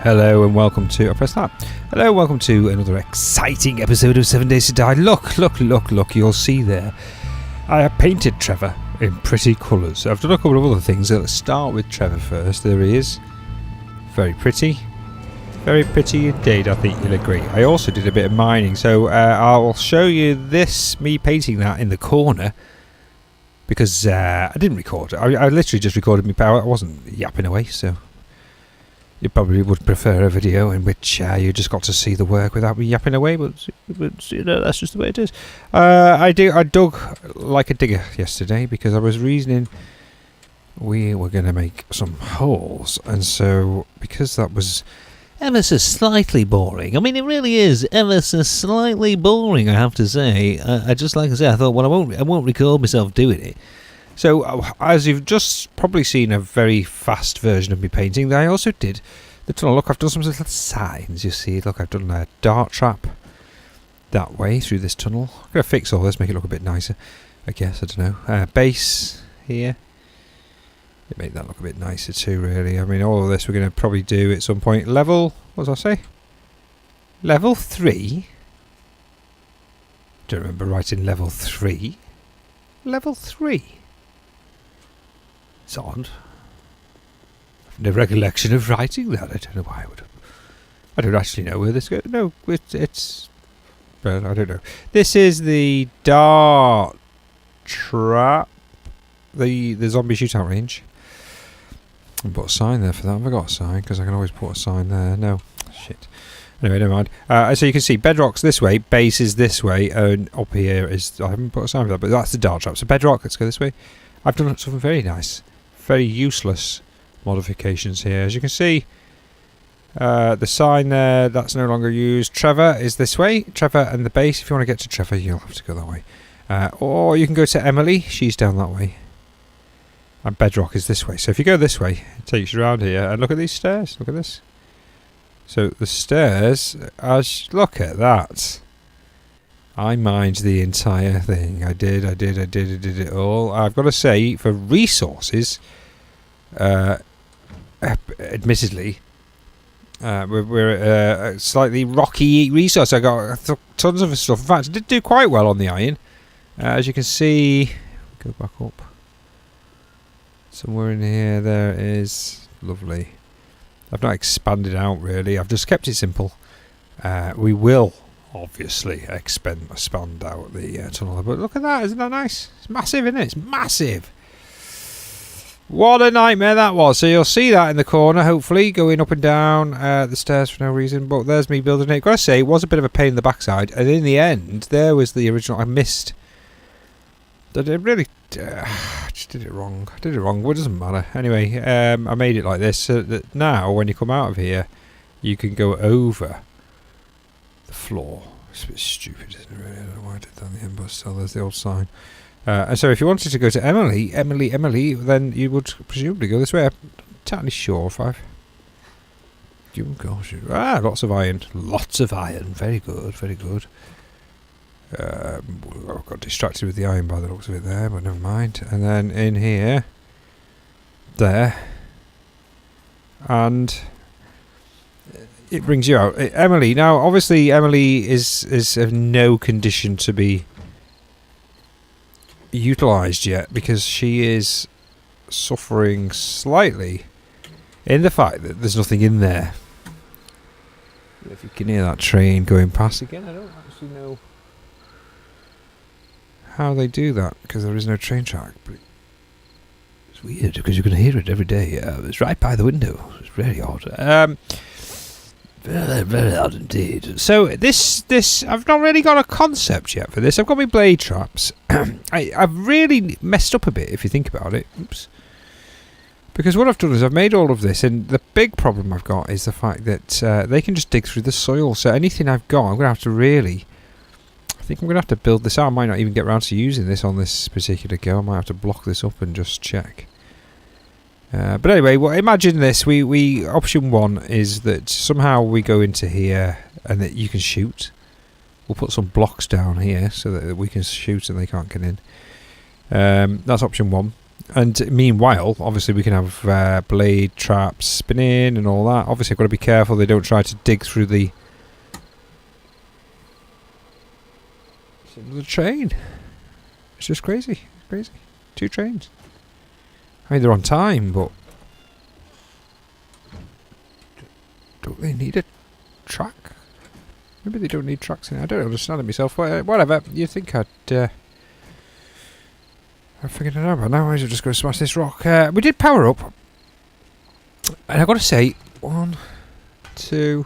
Hello and welcome to... I pressed that. Hello and welcome to another exciting episode of 7 Days to Die. Look, you'll see there. I have painted Trevor in pretty colours. I've done a couple of other things. Let's start with Trevor first. There he is. Very pretty. Very pretty indeed, I think you'll agree. I also did a bit of mining, so I'll show you this, me painting that in the corner. Because I didn't record it. I literally just recorded my power. I wasn't yapping away, so... You probably would prefer a video in which you just got to see the work without me yapping away, but you know, that's just the way it is. I dug like a digger yesterday because I was reasoning we were going to make some holes, and so because that was ever so slightly boring. I mean, it really is ever so slightly boring, I have to say. I just like I say, I thought, well, I won't record myself doing it. So, as you've just probably seen a very fast version of me painting, I also did the tunnel. Look, I've done some little signs, you see. Look, I've done a dart trap that way through this tunnel. I'm going to fix all this, make it look a bit nicer, I guess, I don't know. Base here. Make that look a bit nicer too, really. I mean, all of this we're going to probably do at some point. Level, what did I say? Level 3? Don't remember writing level 3. Level 3? It's odd. I've no recollection of writing that. I don't know why I would have. I don't actually know where this goes. No, it's... Well, I don't know. This is the dart trap. The zombie shootout range. I put a sign there for that. Have I got a sign? Because I can always put a sign there. No. Shit. Anyway, never mind. So you can see bedrock's this way, base is this way, and up here is... I haven't put a sign for that, but that's the dart trap. So bedrock, let's go this way. I've done something very nice. Very useless modifications here. As you can see, the sign there, that's no longer used. Trevor is this way. Trevor and the base. If you want to get to Trevor, you'll have to go that way. Or you can go to Emily. She's down that way. And bedrock is this way. So if you go this way, it takes you around here. And look at these stairs. Look at this. So the stairs, look at that. I mined the entire thing. I did it all. I've got to say, for resources, admittedly, we're a slightly rocky resource. I got tons of stuff. In fact, I did do quite well on the iron. As you can see, go back up. Somewhere in here, there it is. Lovely. I've not expanded out, really. I've just kept it simple. We will... obviously expand out the tunnel, but look at that, isn't that nice? It's massive, isn't it? It's massive. What a nightmare that was. So you'll see that in the corner, hopefully, going up and down the stairs for no reason, but there's me building it. Gotta say, it was a bit of a pain in the backside, and in the end there was the original. I missed that. It really I just did it wrong, but it doesn't matter anyway. I made it like this so that now when you come out of here you can go over floor. It's a bit stupid, isn't it, really? I don't know why I did that in the end, but still, there's the old sign. And so if you wanted to go to Emily, then you would presumably go this way. I'm not entirely sure if I've... lots of iron. Very good. I got distracted with the iron by the looks of it there, but never mind. And then in here, there, and... it brings you out. Emily. Now, obviously, Emily is of no condition to be utilised yet because she is suffering slightly in the fact that there's nothing in there. If you can hear that train going past again, I don't actually know how they do that because there is no train track. But it's weird because you're going to hear it every day. It's right by the window. It's very odd. Very odd indeed. So this I've not really got a concept yet for this. I've got my blade traps. I've really messed up a bit if you think about it. Oops. Because what I've done is I've made all of this, and the big problem I've got is the fact that they can just dig through the soil. So anything I've got, I'm going to have to really... I think I'm going to have to build this out. I might not even get around to using this on this particular go. I might have to block this up and just check. But anyway, well, imagine this. We option 1 is that somehow we go into here and that you can shoot. We'll put some blocks down here so that we can shoot and they can't get in. That's option 1. And meanwhile, obviously we can have blade traps spinning and all that. Obviously I've got to be careful they don't try to dig through the... It's another train. It's just crazy. Crazy. 2 trains. I mean, they're on time, but... Don't they need a track? Maybe they don't need tracks in it. I don't understand it myself. Whatever. You'd think I'd figured it out, but now I'm just going to smash this rock. We did power up. And I've got to say, 1, 2,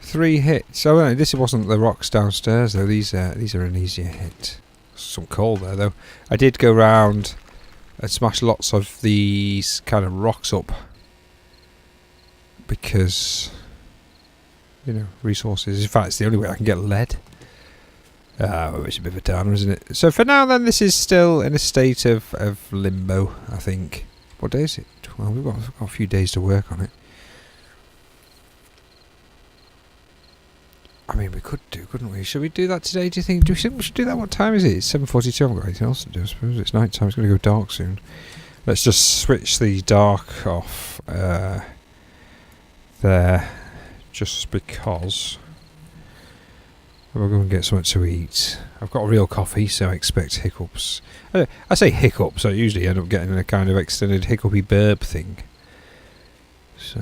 3 hits. So this wasn't the rocks downstairs, though. These are an easier hit. Some coal there, though. I did go round and smash lots of these kind of rocks up. Because, you know, resources. In fact, it's the only way I can get lead. Which is a bit of a downer, isn't it? So for now, then, this is still in a state of limbo, I think. What day is it? Well, we've got a few days to work on it. I mean, we could do, couldn't we? Should we do that today, do you think? Do you think we should do that? What time is it? It's 7:42. I haven't got anything else to do, I suppose. It's night time. It's going to go dark soon. Let's just switch the dark off there, just because... We'll go and get something to eat. I've got a real coffee, so I expect hiccups. I say hiccups, I usually end up getting a kind of extended hiccupy burp thing. So,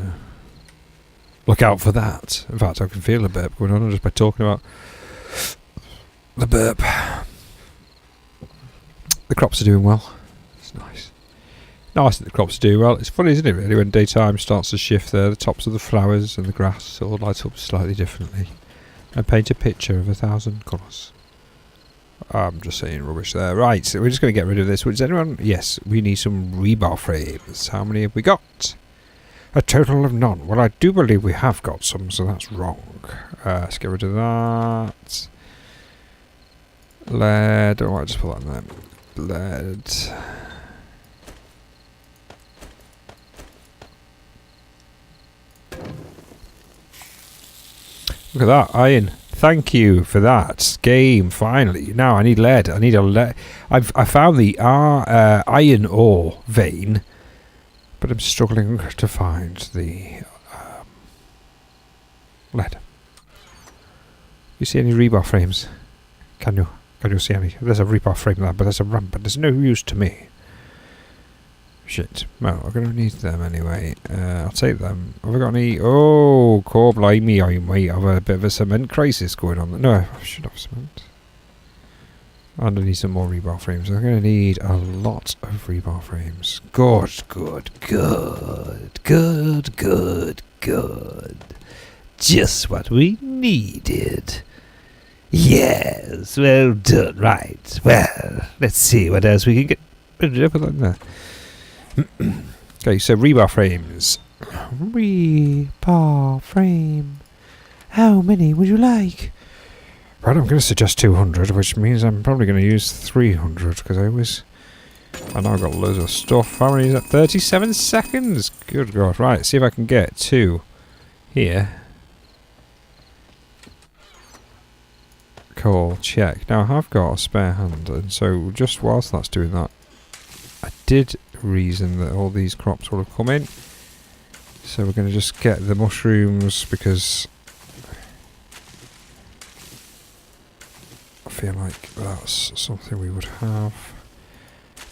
look out for that. In fact, I can feel a burp going on just by talking about the burp. The crops are doing well. It's nice. Nice that the crops are doing well. It's funny, isn't it, really, when daytime starts to shift there. The tops of the flowers and the grass all light up slightly differently. And paint a picture of 1,000 colours. I'm just saying rubbish there. Right, so we're just going to get rid of this. Does anyone... Yes, we need some rebar frames. How many have we got? A total of none. Well, I do believe we have got some, so that's wrong. Let's get rid of that. Lead. Oh, I'll just put that in there. Lead. Look at that, iron. Thank you for that game, finally. Now I need lead. I need a lead. I found the iron ore vein, but I'm struggling to find the lead. You see any rebar frames? Can you see any? There's a rebar frame there, but there's a ramp, but there's no use to me. Shit. Well, I'm going to need them anyway. I'll take them. Have I got any... Oh, core blimey, I might have a bit of a cement crisis going on. No, I should have cement. And I need some more rebar frames. I'm going to need a lot of rebar frames. Good, good, good, good, good, good. Just what we needed. Yes, well done, right. Well, let's see what else we can get rid of on there. Okay, so rebar frames. Rebar frame. How many would you like? Well, I'm going to suggest 200, which means I'm probably going to use 300, because I know I've got loads of stuff. How many is that? 37 seconds? Good God. Right, see if I can get 2 here. Cool, check. Now, I've got a spare hand, and so just whilst that's doing that, I did reason that all these crops will have come in. So we're going to just get the mushrooms, because I feel like that's something we would have.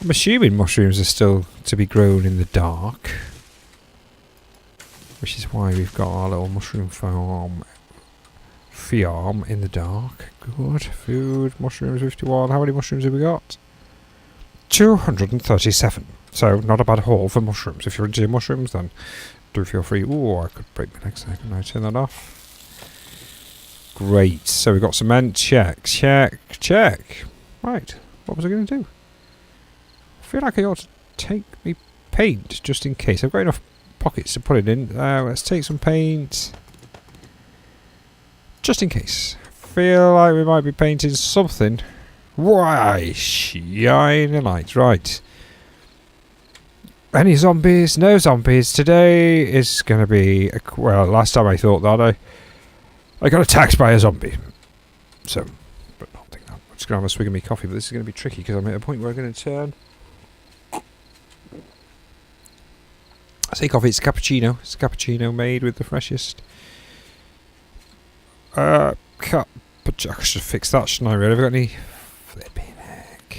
I'm assuming mushrooms are still to be grown in the dark, which is why we've got our little mushroom farm in the dark. Good. Food, mushrooms 51. How many mushrooms have we got? 237. So, not a bad haul for mushrooms. If you're into your mushrooms, then do feel free. Ooh, I could break my neck second. I turn that off. Great. So, we've got cement. Check, check, check. Right. What was I going to do? I feel like I ought to take me paint, just in case. I've got enough pockets to put it in. Let's take some paint. Just in case. Feel like we might be painting something. Why, shining lights. Right. Any zombies? No zombies. Today is going to be... well, last time I thought that I got attacked by a zombie. So, but not think that. I'm just going to have a swig of my coffee, but this is going to be tricky because I'm at a point where I'm going to turn Say coffee, it's cappuccino. It's a cappuccino made with the freshest. But I should fix that, shouldn't I, really? Have I got any flipping heck?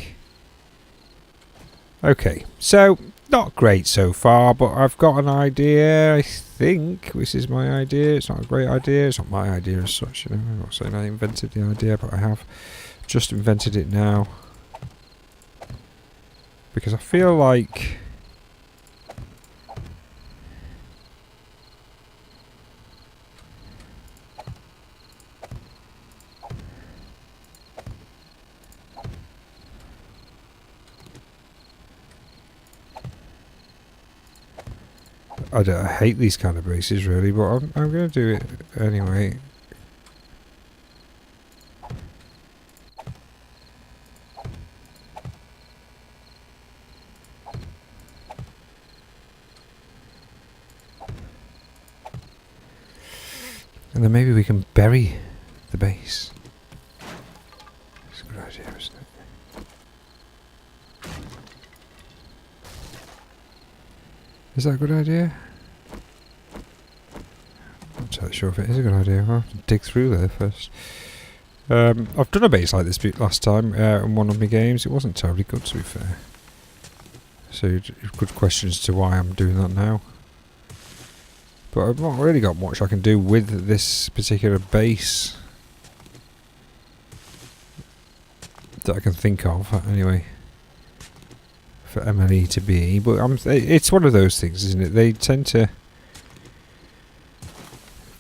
Okay, so not great so far, but I've got an idea. I think this is my idea. It's not a great idea. It's not my idea as such, you know. I'm not saying I invented the idea, but I have just invented it now. Because I feel like I hate these kind of bases really, but I'm going to do it anyway. And then maybe we can bury the base. It's a good idea, isn't it? Is that a good idea? I'm not entirely sure if it is a good idea. I'll have to dig through there first. I've done a base like this last time in one of my games. It wasn't terribly good, to be fair. So, good question as to why I'm doing that now. But I've not really got much I can do with this particular base that I can think of, anyway, for MLE to be. But it's one of those things, isn't it? They tend to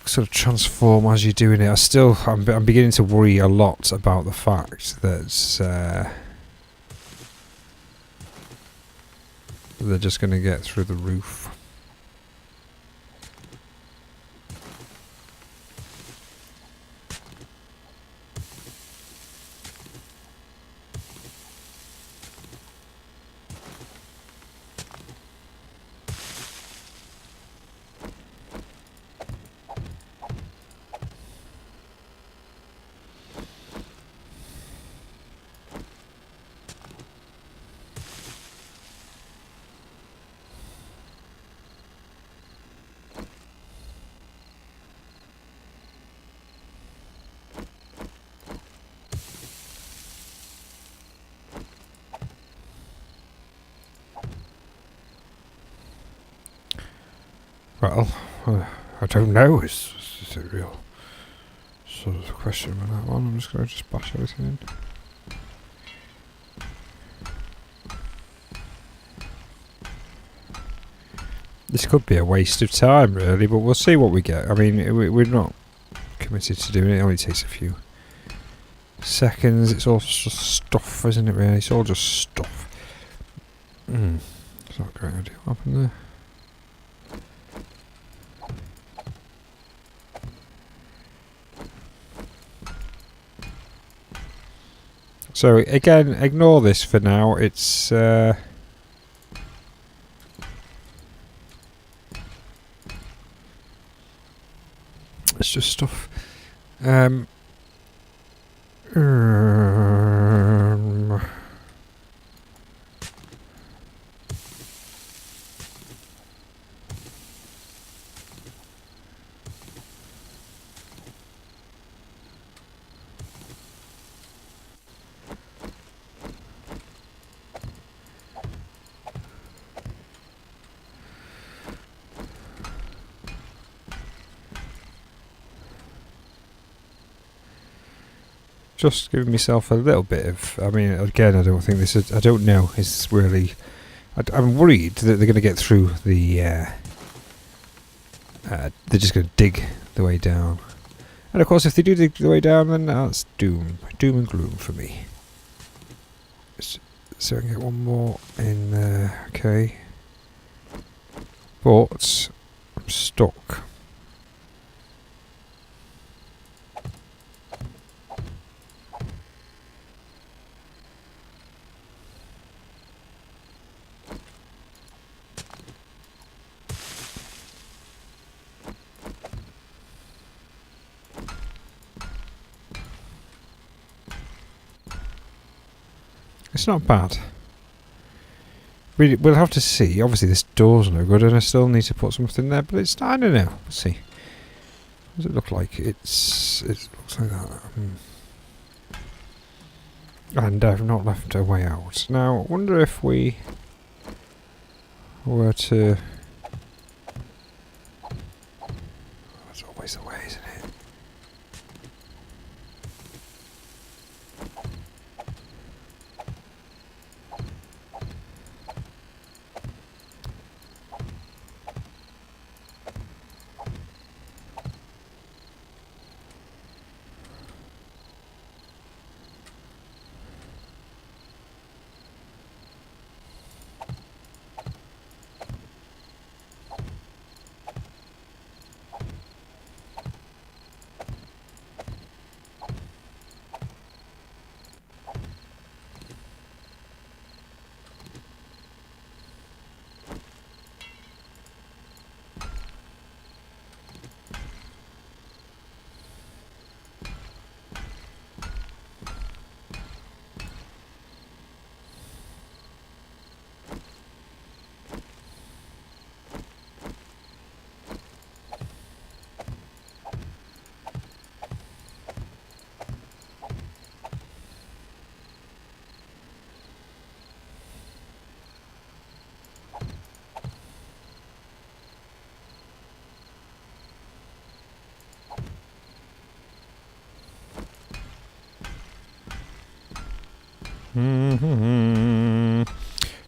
sort of transform as you're doing it. I'm beginning to worry a lot about the fact that they're just going to get through the roof. Well, I don't know. Is a real sort of question with that one. I'm just going to bash everything in. This could be a waste of time, really, but we'll see what we get. I mean, we're not committed to doing it. It only takes a few seconds. It's all just stuff, isn't it, really? It's all just stuff. It's not a great idea. What happened there? So again, ignore this for now. It's just stuff. Just giving myself a little bit of. I mean, again, I don't think this is. I don't know. It's really. I'm worried that they're going to get through the. They're just going to dig the way down, and of course, if they do dig the way down, then that's doom and gloom for me. So I can get one more in there. Okay, but I'm stuck. It's not bad. We'll have to see. Obviously this door's no good and I still need to put something there, but it's, I don't know. We'll see. What does it look like? It looks like that. And I've not left a way out. Now, I wonder if we were to... That's always the way, isn't it?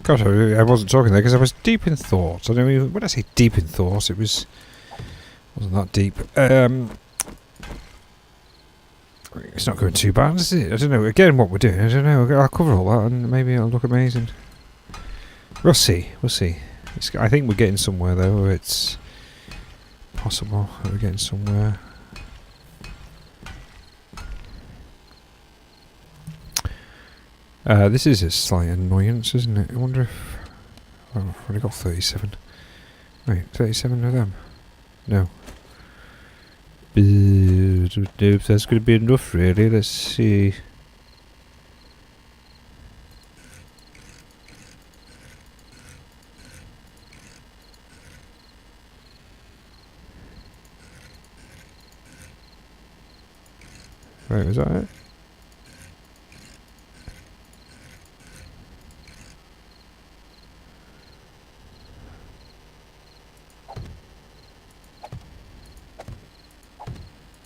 God, I wasn't talking there because I was deep in thought. I don't even, when I say deep in thought, wasn't that deep. It's not going too bad, is it? I don't know. Again, what we're doing, I don't know. I'll cover all that and maybe it'll look amazing. We'll see. We'll see. I think we're getting somewhere though. It's possible that we're getting somewhere. This is a slight annoyance, isn't it? I wonder if... Oh, I've already got 37. Wait, 37 of them? No. If that's going to be enough, really. Let's see. Right, was that it?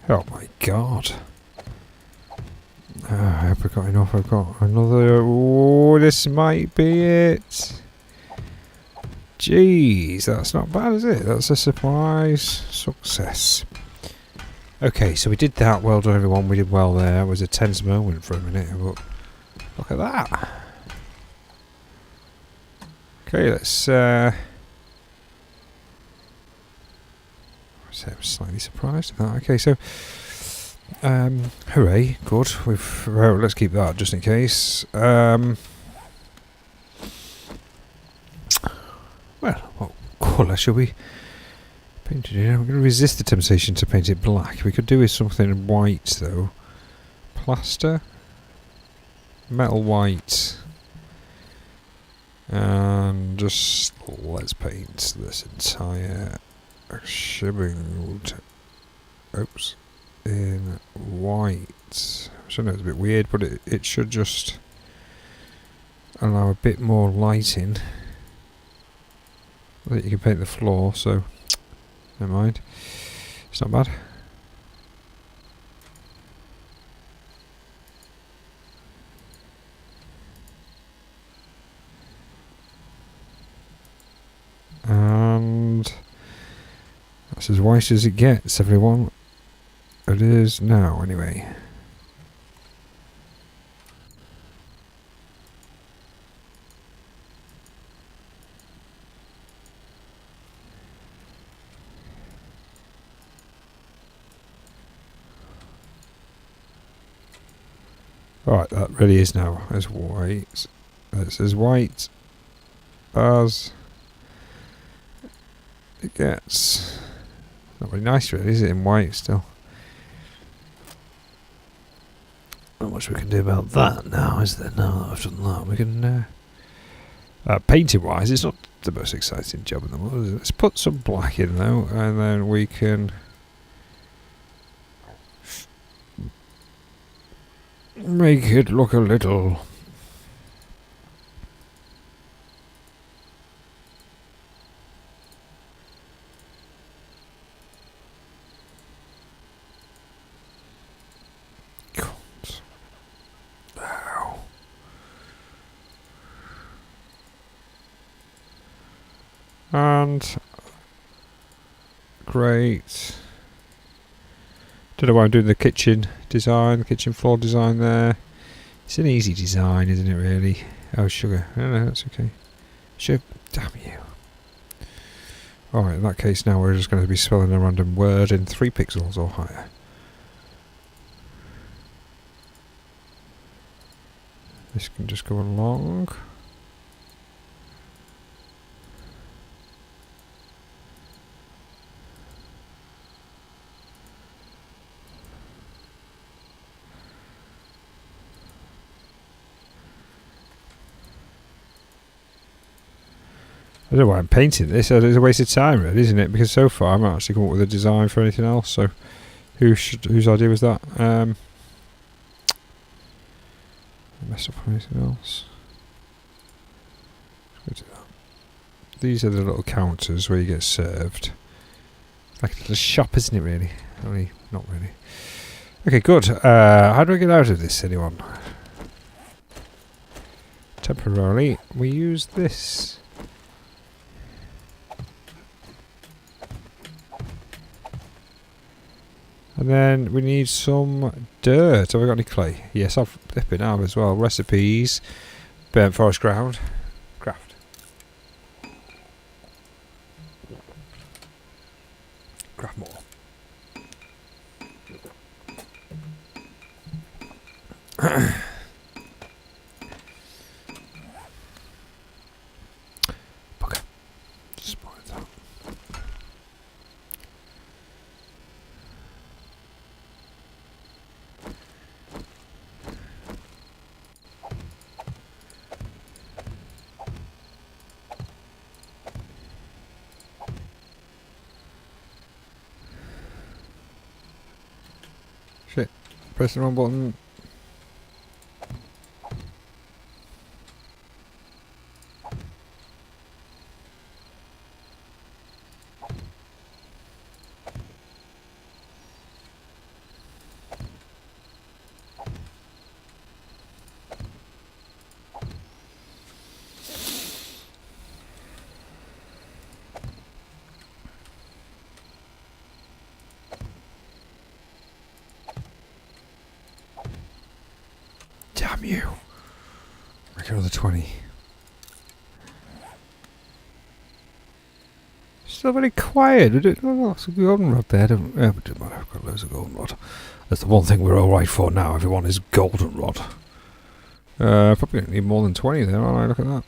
Oh my god. I hope I got enough. I've got another. Oh, this might be it. Jeez, that's not bad, is it? That's a surprise success. Okay, so we did that. Well done, everyone. We did well there. It was a tense moment for a minute, but look at that. Okay, let's. I'm slightly surprised at that. Okay, so hooray, good. Well, let's keep that just in case. Well, what colour shall we paint it in? I'm going to resist the temptation to paint it black. We could do with something white though. Plaster, metal white, and just let's paint this entire shimming, oops, in white. I know it's a bit weird, but it should just allow a bit more lighting. I think you can paint the floor, so never mind. It's not bad. And that's as white as it gets, everyone. It is now, anyway. Right, that really is now as white. That's as white as it gets. Not very nice, really, is it? In white still. Not much we can do about that now, is there? Now that I've done that, we can Painting wise, it's not the most exciting job in the world, is it? Let's put some black in though, and then we can make it look a little and great. Don't know why I'm doing the kitchen design, the kitchen floor design there. It's an easy design, isn't it really? Oh, sugar. No, that's okay. Sugar. Damn you. Alright, in that case now we're just going to be spelling a random word in 3 pixels or higher. This can just go along. I don't know why I'm painting this. It's a waste of time, really, isn't it? Because so far I've not actually come up with a design for anything else. So, whose idea was that? Mess up on anything else? Let's go to that. These are the little counters where you get served. It's like a little shop, isn't it? Really? Only not really. Okay, good. How do I get out of this? Anyone? Temporarily, we use this. And then we need some dirt. Have I got any clay? Yes, I've flipping out as well. Recipes. Burnt forest ground. Craft. Craft more. Okay. Spoil that. Shit. Press the wrong button. Damn you. Make another 20. Still very quiet. Lots of goldenrod there, don't we? Yeah, but I've got loads of goldenrod. That's the one thing we're alright for now. Everyone is goldenrod. Probably don't need more than 20 there, aren't I? Look at that.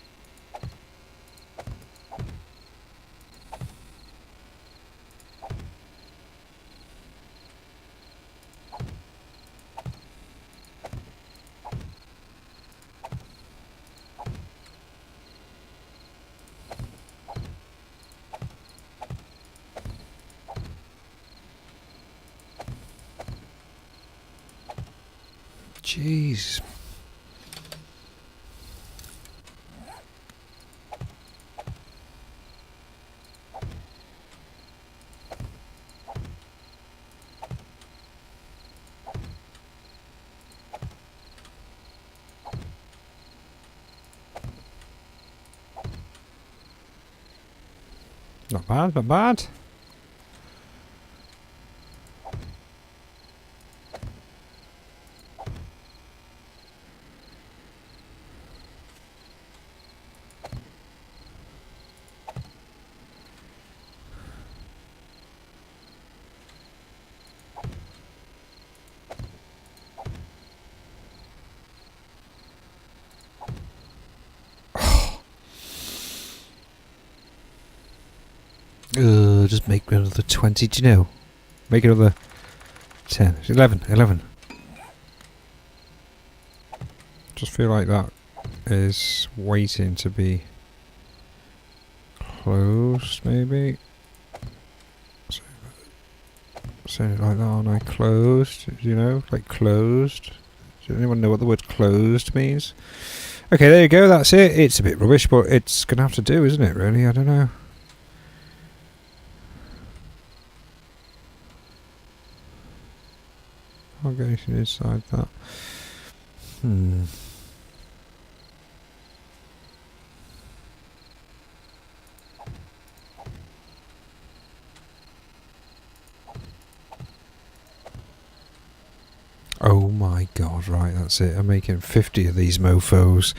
Jeez. Not bad, not bad. Just make another 20, do you know? Make another 10, 11. Just feel like that is waiting to be closed, maybe. Saying it like that, aren't I? Closed, you know, like closed. Does anyone know what the word closed means? Okay, there you go, that's it. It's a bit rubbish, but it's going to have to do, isn't it, really? I don't know. Can't get anything inside that. Oh my god, right, that's it. I'm making 50 of these mofos.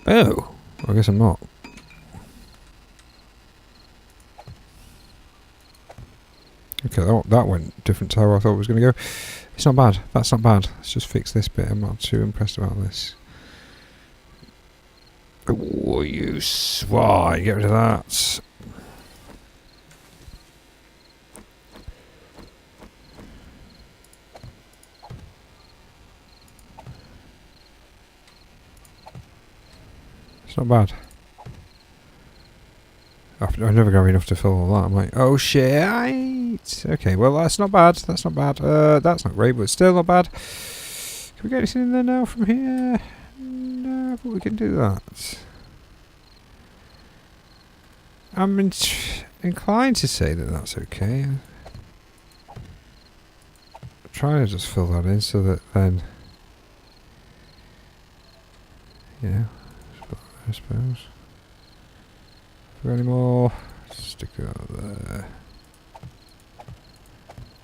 Oh, I guess I'm not. Okay, that went different to how I thought it was going to go. It's not bad. That's not bad. Let's just fix this bit. I'm not too impressed about this. Oh, you swine. Get rid of that. It's not bad. I've never got enough to fill all that. I'm like, oh shit. Okay, well that's not bad. That's not bad. That's not great, but still not bad. Can we get anything in there now from here? No, but we can do that. I'm inclined to say that that's okay. I'm trying to just fill that in so that then, you know, I suppose. Any more? Stick it out there.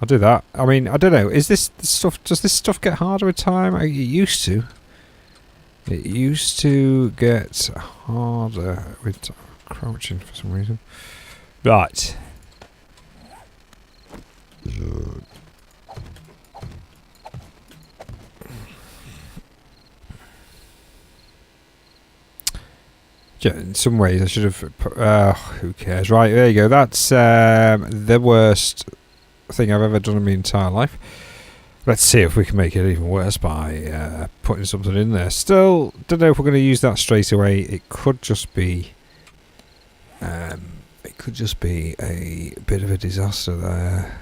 I'll do that. I mean, I don't know. Is this stuff? Does this stuff get harder with time? It used to. It used to get harder with crouching for some reason. Right. Yeah, in some ways I should have who cares, right, there you go. That's the worst thing I've ever done in my entire life. Let's see if we can make it even worse by putting something in there. Still don't know if we're going to use that straight away. It could just be a bit of a disaster there.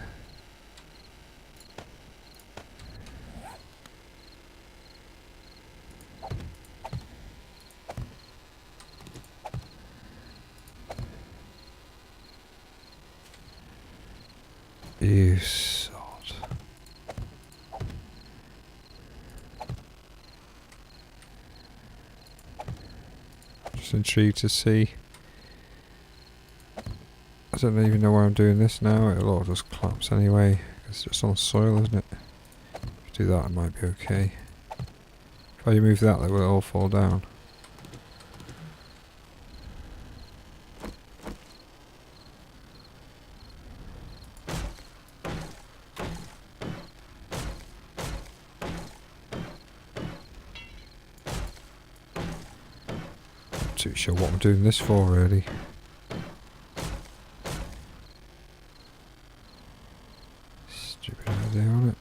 You sod. Just intrigued to see. I don't even know why I'm doing this now. It'll all just collapse anyway. It's just on soil, isn't it? If I do that, it might be okay. If I move that, will it all fall down? Too sure what I'm doing this for, really. Stupid idea on it.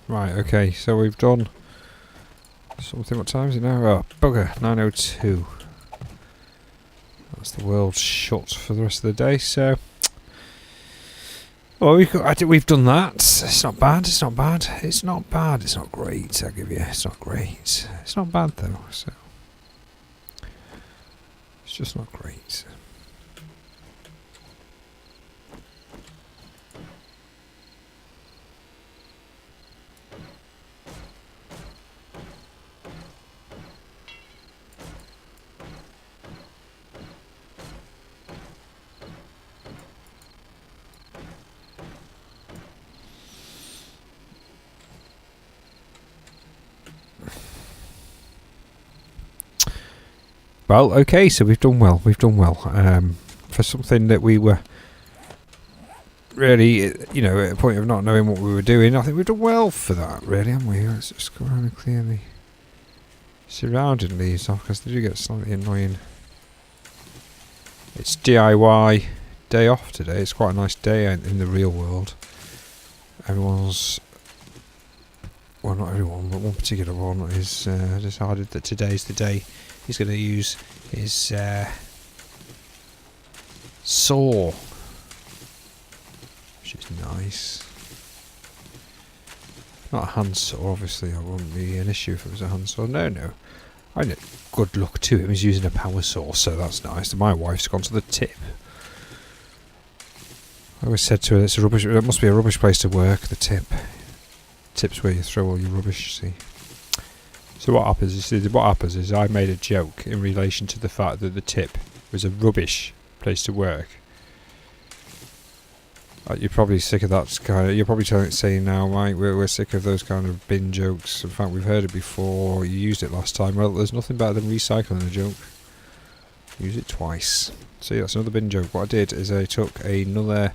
Right, okay, so we've done something. What time is it now? Oh, bugger, 9:02. That's the world shut for the rest of the day, so... Well, we've done that. It's not bad, it's not bad. It's not bad, it's not great, I'll give you. It's not great. It's not bad, though, so... It's just not great. Well, okay, so we've done well. For something that we were really, you know, at a point of not knowing what we were doing, I think we've done well for that, really, haven't we? Let's just go around and clear the surrounding leaves off, because they do get slightly annoying. It's DIY, day off today. It's quite a nice day in the real world. Everyone's... Well, not everyone, but one particular one has decided that today's the day he's going to use his saw. Which is nice. Not a handsaw, obviously. That wouldn't be an issue if it was a handsaw. No. I know. Good luck to him. He's using a power saw, so that's nice. And my wife's gone to the tip. I always said to her, it must be a rubbish place to work, the tip. Tip's where you throw all your rubbish, see. So what happens is I made a joke in relation to the fact that the tip was a rubbish place to work. You're probably sick of that kind of... You're probably saying now, Mike, we're sick of those kind of bin jokes. In fact, we've heard it before. You used it last time. Well, there's nothing better than recycling a joke. Use it twice. See, that's another bin joke. What I did is I took another...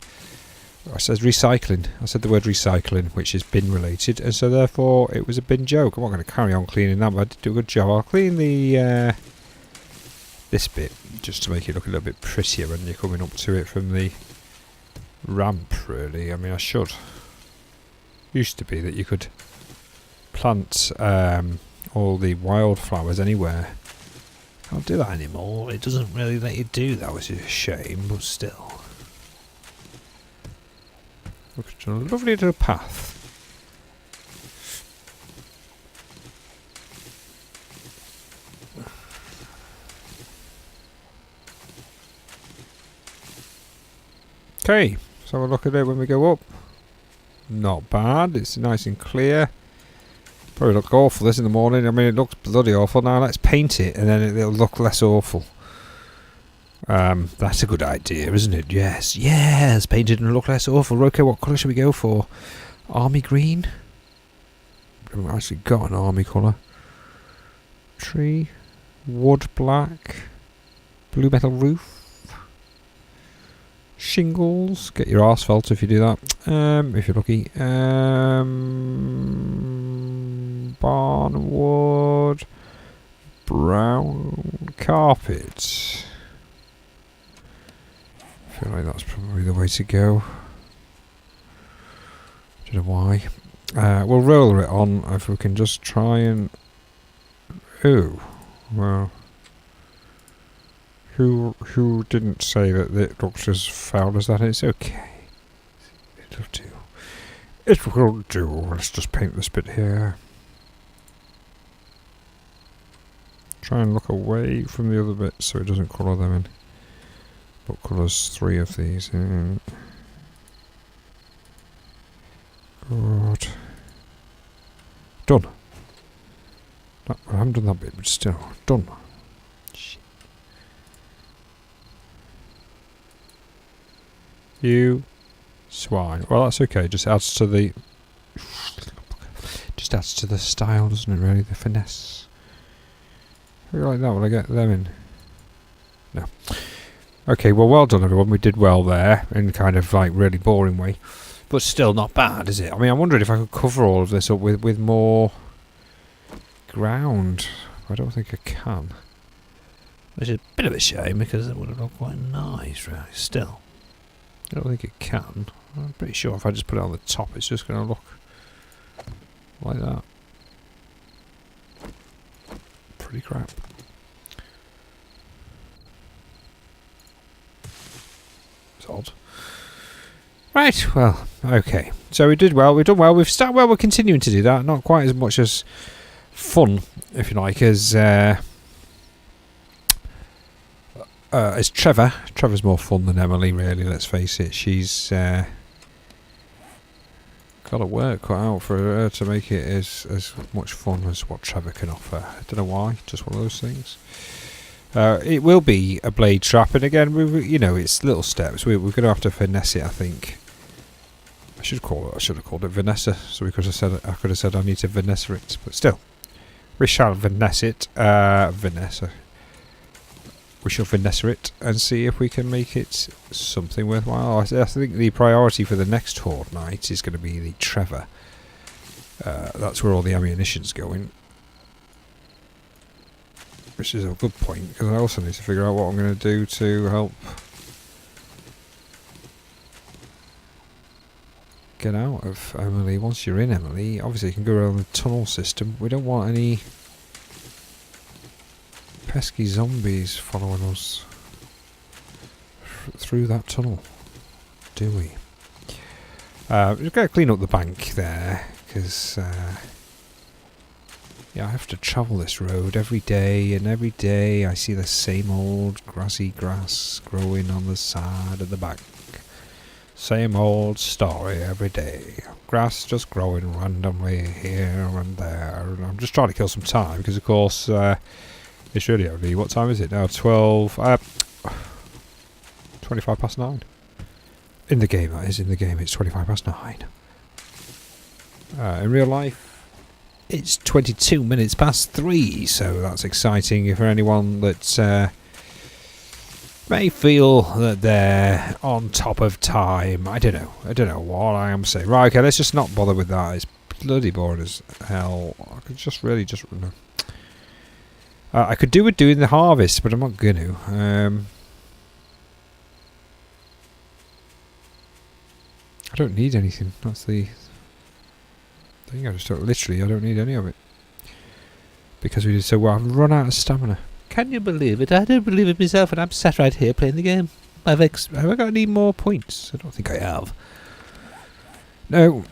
I said recycling. I said the word recycling, which is bin related, and so therefore it was a bin joke. I'm not going to carry on cleaning that, but I did do a good job. I'll clean the this bit just to make it look a little bit prettier when you're coming up to it from the ramp, really. I mean, I should. Used to be that you could plant all the wildflowers anywhere. Can't do that anymore. It doesn't really let you do that, which is a shame, but still. Look at a lovely little path. Okay, let's have a look at it when we go up. Not bad, it's nice and clear. Probably look awful this in the morning. I mean, it looks bloody awful. Now let's paint it and then it'll look less awful. That's a good idea, isn't it? Yes, paint it and look less awful. Okay, what colour should we go for? Army green? I haven't actually got an army colour. Tree, wood black, blue metal roof. Shingles, get your asphalt if you do that, if you're lucky. Barn wood, brown carpet. I feel like that's probably the way to go. Don't know why. We'll roller it on if we can just try and... Oh, well... Who didn't say that it looked as foul as that? It's okay. It'll do. It will do. Let's just paint this bit here. Try and look away from the other bits so it doesn't colour them in. What colours 3 of these in? Good. Done. No, I haven't done that bit, but still. Done. You swine. Well, that's okay. Just adds to the style, doesn't it? Really, the finesse. How do you like that? Will I get them in? No. Okay. Well done, everyone. We did well there, in kind of like really boring way, but still not bad, is it? I mean, I'm wondering if I could cover all of this up with more ground. I don't think I can. Which is a bit of a shame because it would have looked quite nice, really. Still. I don't think it can. I'm pretty sure if I just put it on the top, it's just going to look like that. Pretty crap. It's odd. Right, well, okay. So we did well, we've done well, we've started well, we're continuing to do that. Not quite as much as fun, if you like, as Trevor. Trevor's more fun than Emily, really, let's face it. She's got a work cut out for her to make it as much fun as what Trevor can offer. I don't know why, just one of those things. It will be a blade trap, and again, it's little steps. We're going to have to finesse it, I think. I should have called it Vanessa, so I could have said I need to Vanessa it, but still. We shall Vanessa it. Vanessa. We shall Vanessa it and see if we can make it something worthwhile. I think the priority for the next Horde night is going to be the Trevor. That's where all the ammunition's going. Which is a good point, because I also need to figure out what I'm going to do to help get out of Emily. Once you're in Emily, obviously you can go around the tunnel system. We don't want any pesky zombies following us through that tunnel, do we? We've got to clean up the bank there, because yeah, I have to travel this road every day, and every day I see the same old grassy grass growing on the side of the bank. Same old story every day. Grass just growing randomly here and there. And I'm just trying to kill some time, because of course it's really only, what time is it now? 25 past 9. In the game, that is. In the game it's 25 past 9. In real life it's 22 minutes past 3, so that's exciting for anyone that may feel that they're on top of time. I don't know what I am saying. Right, okay, let's just not bother with that. It's bloody boring as hell. I could just really I could do with doing the harvest, but I'm not going to. I don't need anything. That's the thing. I don't need any of it, because we did so well. I've run out of stamina. Can you believe it? I don't believe it myself, and I'm sat right here playing the game. Have I got any more points? I don't think I have. No.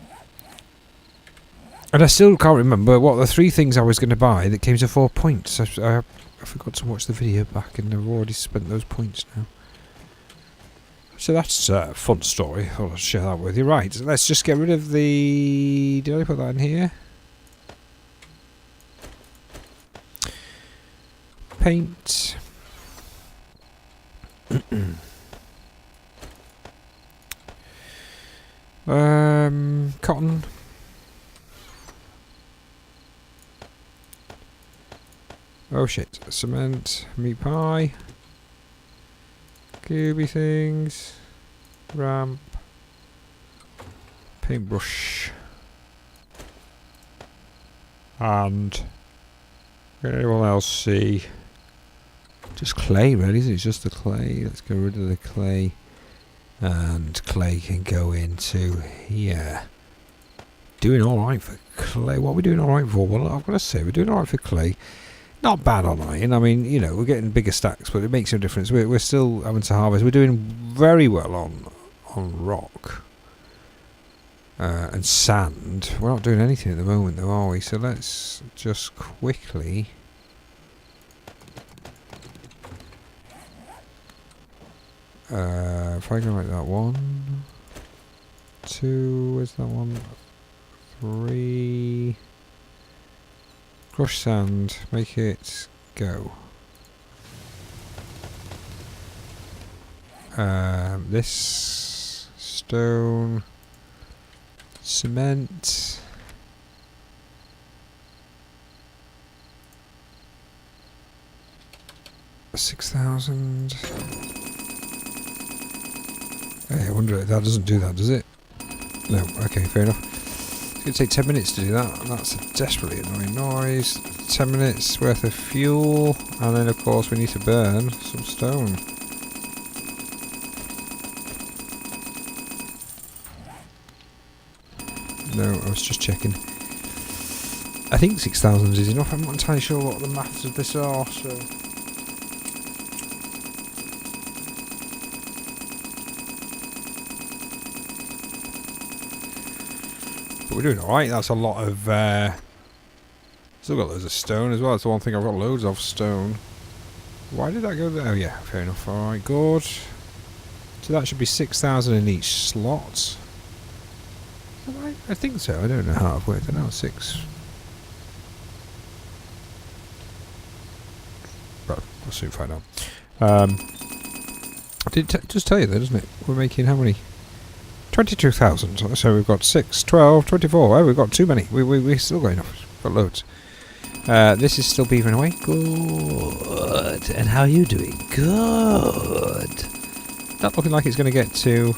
And I still can't remember what the 3 things I was going to buy that came to 4 points. I forgot to watch the video back, and I've already spent those points now. So that's a fun story. I'll share that with you. Right, so let's just get rid of the... Did I put that in here? Paint. Cotton. Oh shit. Cement. Meat pie. Gooby things. Ramp. Paintbrush. And anyone else see? Just clay, really, isn't it? It's just the clay. Let's get rid of the clay. And clay can go into here. Doing alright for clay. What are we doing alright for? Well, I've got to say, we're doing alright for clay. Not bad on iron. I mean, you know, we're getting bigger stacks, but it makes no difference. We're still having to harvest. We're doing very well on rock and sand. We're not doing anything at the moment, though, are we? So let's just quickly... if I go like that, 1, 2, where's that one? 3... Crush sand, make it go. This stone, cement, $6,000. Hey, I wonder if that doesn't do that, does it? No. Okay, fair enough. It's going to take 10 minutes to do that, and that's a desperately annoying noise. 10 minutes worth of fuel, and then of course we need to burn some stone. No, I was just checking. I think 6,000 is enough. I'm not entirely sure what the maths of this are, so... We're doing alright. That's a lot of still got loads of stone as well. That's the one thing I've got loads of stone. Why did that go there? Oh yeah, fair enough. Alright, good. So that should be 6,000 in each slot. I think so. I don't know how I've worked it out. 6. Well, we'll soon find out. I did just tell you though, doesn't it? We're making how many? 22,000, so we've got 6, 12, 24, oh, we've got too many, we've still got enough, we've got loads. This is still beavering away, good, and how are you doing? Good. Not looking like it's going to get to...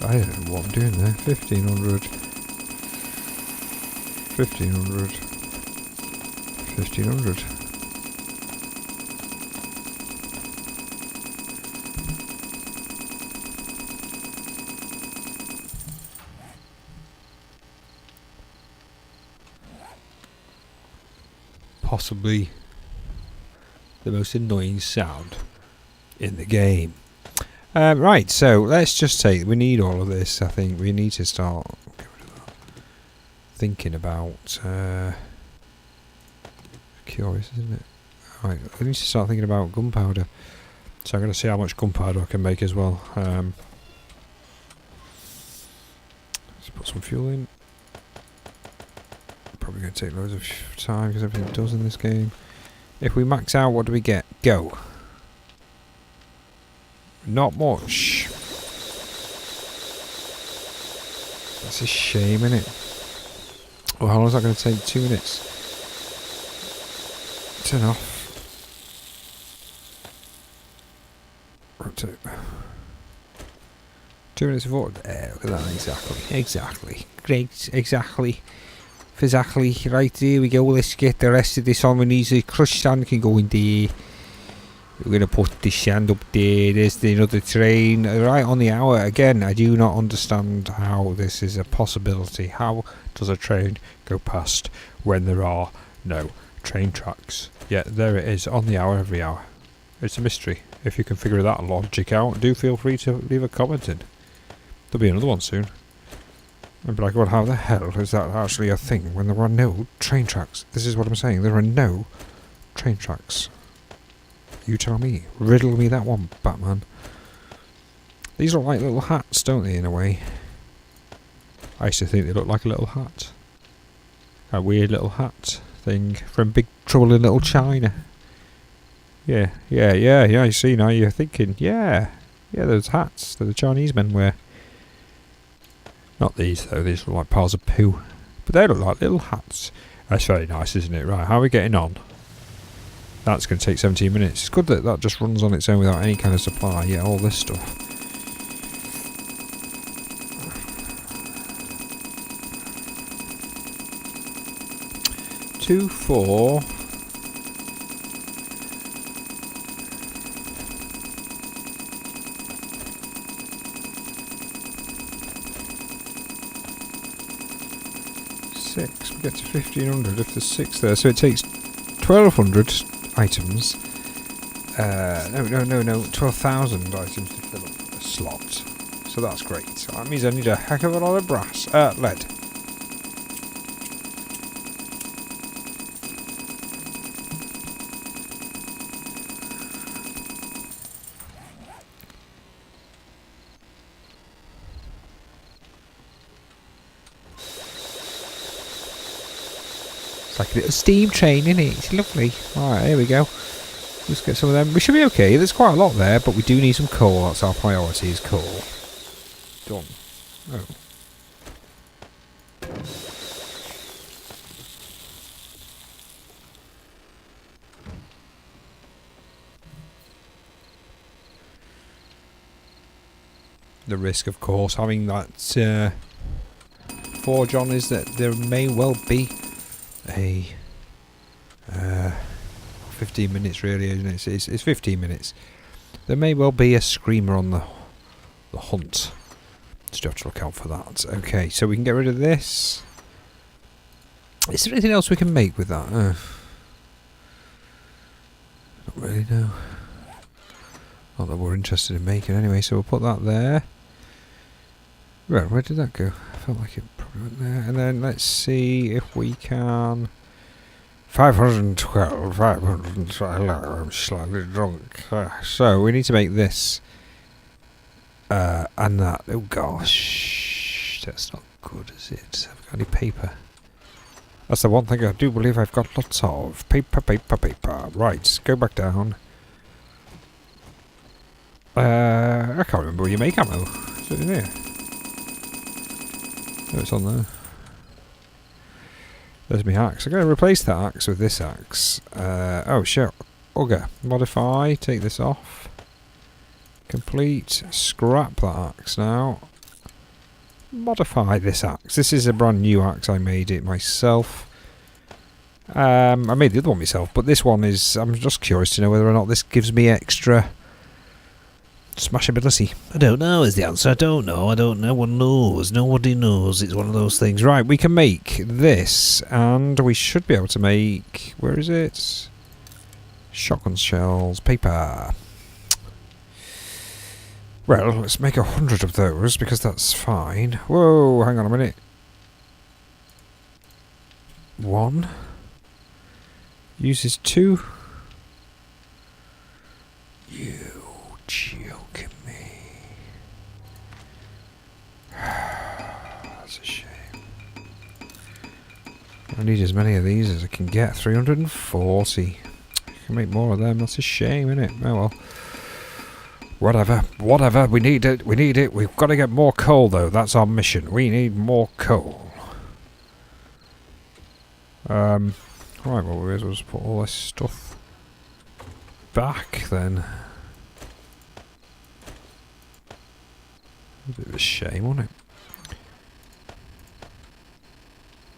I don't know what I'm doing there, 1,500. 1,500. 1500. Possibly the most annoying sound in the game. Right, so let's just say we need all of this. I think we need to start thinking about curious, isn't it? Right, we need to start thinking about gunpowder. So I'm going to see how much gunpowder I can make as well. Let's put some fuel in. Probably going to take loads of time because everything does in this game. If we max out, what do we get? Go. Not much. That's a shame, isn't it? Well, how long is that going to take? 2 minutes. Turn off. Rotate. 2 minutes of water. There, look at that. Exactly. Exactly. Great. Exactly. Exactly. Right, here we go. Let's get the rest of this on. We need a crushed sand can go in there. We're going to put the sand up there. There's the another train. Right on the hour. Again, I do not understand how this is a possibility. How does a train go past when there are no train tracks? Yeah, there it is. On the hour, every hour. It's a mystery. If you can figure that logic out, do feel free to leave a comment in. There'll be another one soon. I'd be like, well, how the hell is that actually a thing when there are no train tracks? This is what I'm saying. There are no train tracks. You tell me. Riddle me that one, Batman. These look like little hats, don't they, in a way? I used to think they looked like a little hat. A weird little hat thing from Big Trouble in Little China. Yeah, I see now you're thinking, yeah, those hats that the Chinese men wear. Not these, though. These look like piles of poo. But they look like little hats. That's very nice, isn't it? Right, how are we getting on? That's going to take 17 minutes. It's good that that just runs on its own without any kind of supply. Yeah, all this stuff. Two, 4. Six. We get to 1500 if there's 6 there. So it takes 1200 items. No. 12,000 items to fill up a slot. So that's great. So that means I need a heck of a lot of brass. Lead. It's like a little steam train, isn't it? It's lovely. Alright, here we go. Let's get some of them. We should be okay. There's quite a lot there, but we do need some coal. That's our priority, is coal. Done. Oh. The risk, of course, having that forge on is that there may well be a 15 minutes really, isn't it? It's 15 minutes. There may well be a screamer on the hunt. Just have to look out for that. Okay, so we can get rid of this. Is there anything else we can make with that? Not really, no. Not that we're interested in making anyway, so we'll put that there. Right, where did that go? I felt like it probably went there. And then let's see if we can... 512, I'm slightly drunk. So we need to make this. And that. Oh gosh. That's not good, is it? Have I got any paper? That's the one thing I do believe I've got lots of. Paper. Right, go back down. I can't remember where you make ammo. Is it in here? Oh, it's on there. There's my axe. I'm going to replace that axe with this axe. Oh shit. Auger. Modify. Take this off. Complete. Scrap that axe now. Modify this axe. This is a brand new axe. I made it myself. I made the other one myself, but this one is... I'm just curious to know whether or not this gives me extra smashability. I don't know is the answer. I don't know. No one knows. Nobody knows. It's one of those things. Right, we can make this, and we should be able to make... Where is it? Shotgun shells. Paper. Well, let's make 100 of those, because that's fine. Whoa, hang on a minute. 1 uses 2. You joking me? That's a shame. I need as many of these as I can get. 340. I can make more of them. That's a shame, isn't it? Oh well. Whatever. We need it. We've got to get more coal, though. That's our mission. We need more coal. Right, well, we may as well just put all this stuff back, then. A bit of a shame, wasn't it?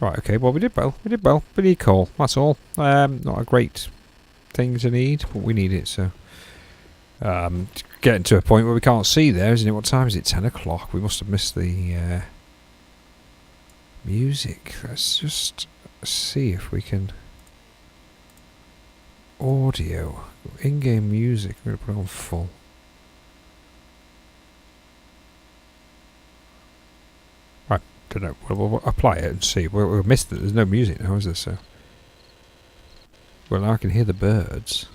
Right, okay, well, we did well. We need coal, that's all. Not a great thing to need, but we need it, so... getting to a point where we can't see there, isn't it? What time is it? 10 o'clock. We must have missed the music. Let's just see if we can... Audio. In-game music. I'm going to put it on full. Right, don't know. We'll apply it and see. We'll miss that. There's no music now, is there? So... Well, now I can hear the birds.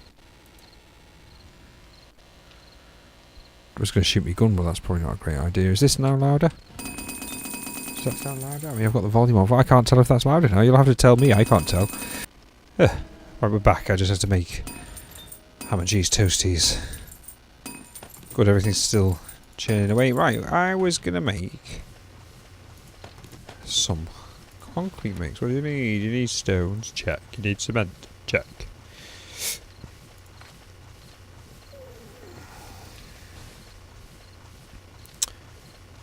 I was going to shoot my gun, but that's probably not a great idea. Is this now louder? Does that sound louder? I mean, I've got the volume off. I can't tell if that's louder now. You'll have to tell me. I can't tell. Right, we're back. I just had to make ham and cheese toasties. Good, everything's still churning away. Right, I was going to make some concrete mix. What do you need? You need stones. Check. You need cement. Check.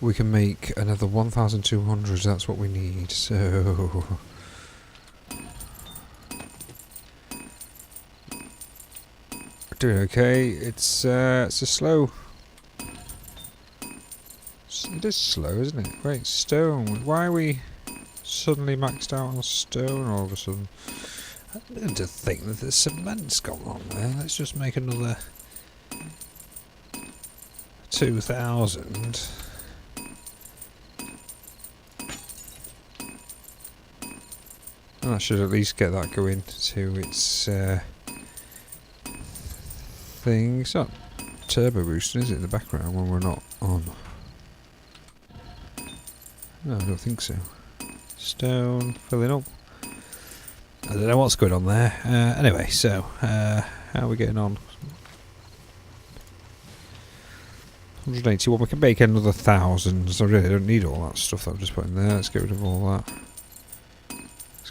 We can make another 1,200, that's what we need, so... We're doing okay, it's a slow... It is slow, isn't it? Wait, stone, why are we suddenly maxed out on stone all of a sudden? I didn't think that the cement's gone on there, let's just make another... 2,000... I should at least get that going to its thing. It's not turbo boosting, is it, in the background when we're not on? No, I don't think so. Stone filling up. I don't know what's going on there. Anyway, so how are we getting on? 181. We can make another 1,000. So I really don't need all that stuff that I've just put in there. Let's get rid of all that.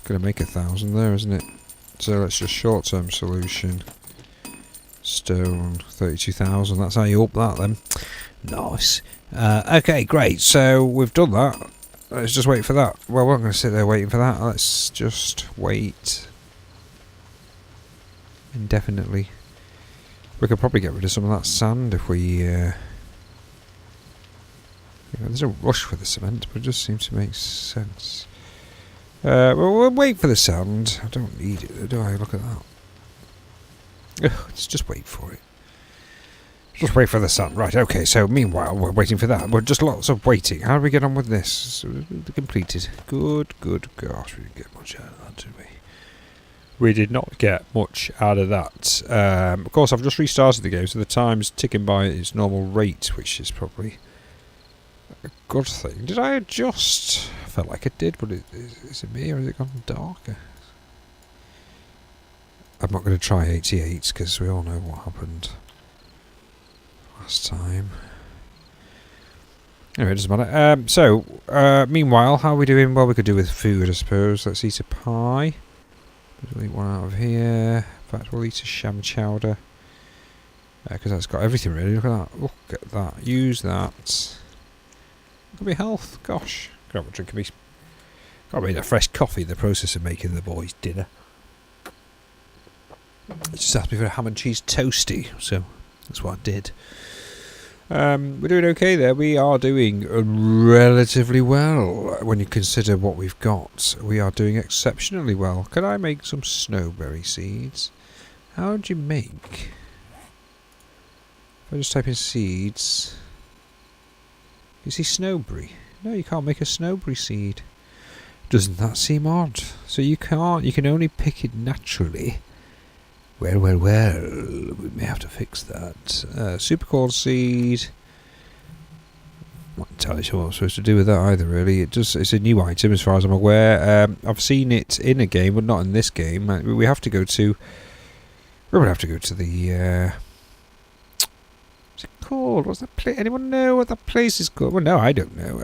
Going to make 1,000 there, isn't it? So let's just short-term solution. Stone 32,000. That's how you up that then. Nice. Okay, great. So we've done that. Let's just wait for that. Well, we're not going to sit there waiting for that. Let's just wait indefinitely. We could probably get rid of some of that sand if we. There's no rush for the cement, but it just seems to make sense. Well, we'll wait for the sand. I don't need it, do I? Look at that. Let's just wait for it. Just wait for the sand. Right, okay, so meanwhile, we're waiting for that. We're just lots of waiting. How do we get on with this? Completed. Good gosh, we didn't get much out of that, did we? We did not get much out of that. Of course, I've just restarted the game, so the time's ticking by at its normal rate, which is probably a good thing. Did I adjust? I felt like it did, but is it me or has it gone darker? I'm not going to try 88s because we all know what happened last time. Anyway, it doesn't matter. Meanwhile, how are we doing? Well, we could do with food, I suppose. Let's eat a pie. We'll eat one out of here. In fact, we'll eat a sham chowder. Because that's got everything really. Look at that. Look at that. Use that. Look at my health. Gosh. Got a drink of me. Got me a fresh coffee in the process of making the boys' dinner. It just asked me for a ham and cheese toasty, so that's what I did. We're doing okay there. We are doing relatively well when you consider what we've got. We are doing exceptionally well. Can I make some snowberry seeds? How would you make? If I just type in seeds. You see snowberry? No, you can't make a snowberry seed. Doesn't that seem odd? So you can't. You can only pick it naturally. Well, we may have to fix that. Supercorn seed. Not entirely sure what I'm supposed to do with that either, really. It's a new item as far as I'm aware. I've seen it in a game, but not in this game. We have to go to... We're going to have to go to the... what's it called? What's that place? Anyone know what that place is called? Well, no, I don't know.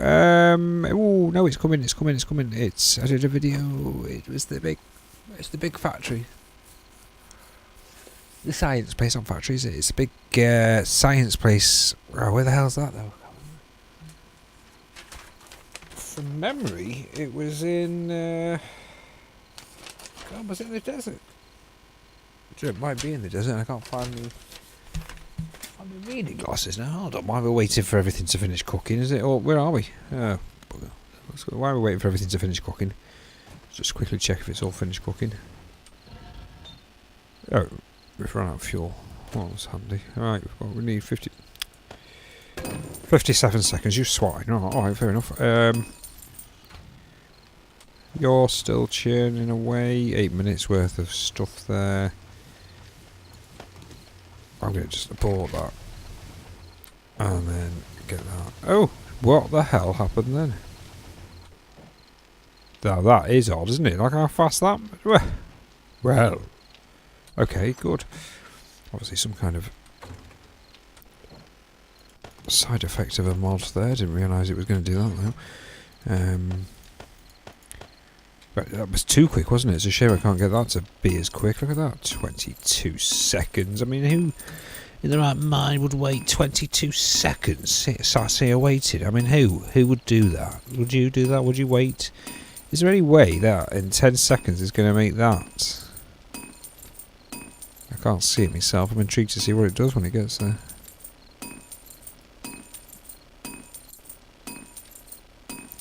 Oh, no, it's coming. I did a video. It's the big factory. The science place on factories. It's a big science place. Oh, where the hell's that though? From memory, it was in. God, was it in the desert? It might be in the desert. I can't find the. I'm reading glasses now. Hold on. Why are we waiting for everything to finish cooking? Is it? Or where are we? Oh, why are we waiting for everything to finish cooking? Let's just quickly check if it's all finished cooking. Oh. We've run out of fuel. Well, that's handy. Alright, we need 57 seconds. You swine. Oh, alright, fair enough. You're still churning away. 8 minutes worth of stuff there. I'm going to just abort that. And then get that. Oh, what the hell happened then? Now that is odd, isn't it? Like how fast that... Well... Okay, good. Obviously some kind of side effect of a mod there. Didn't realise it was going to do that though. But that was too quick, wasn't it? It's a shame I can't get that to be as quick. Look at that, 22 seconds. I mean, who in their right mind would wait 22 seconds? Say I waited. I mean, who would do that? Would you do that? Would you wait? Is there any way that in 10 seconds is going to make that? I can't see it myself. I'm intrigued to see what it does when it gets there.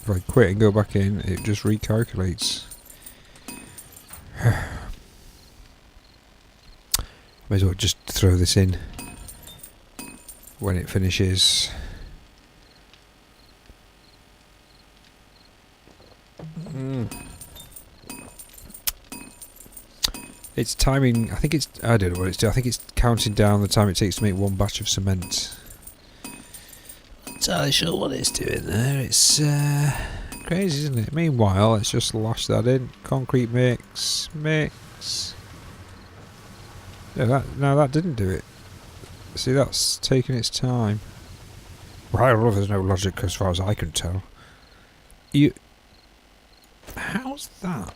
If I quit and go back in, it just recalculates. May as well just throw this in when it finishes. It's timing, I don't know what it's doing. I think it's counting down the time it takes to make one batch of cement. Not entirely sure what it's doing there. It's crazy, isn't it? Meanwhile, let's just lash that in. Concrete mix. Yeah, that didn't do it. See, that's taking its time. Well, there's no logic as far as I can tell. How's that?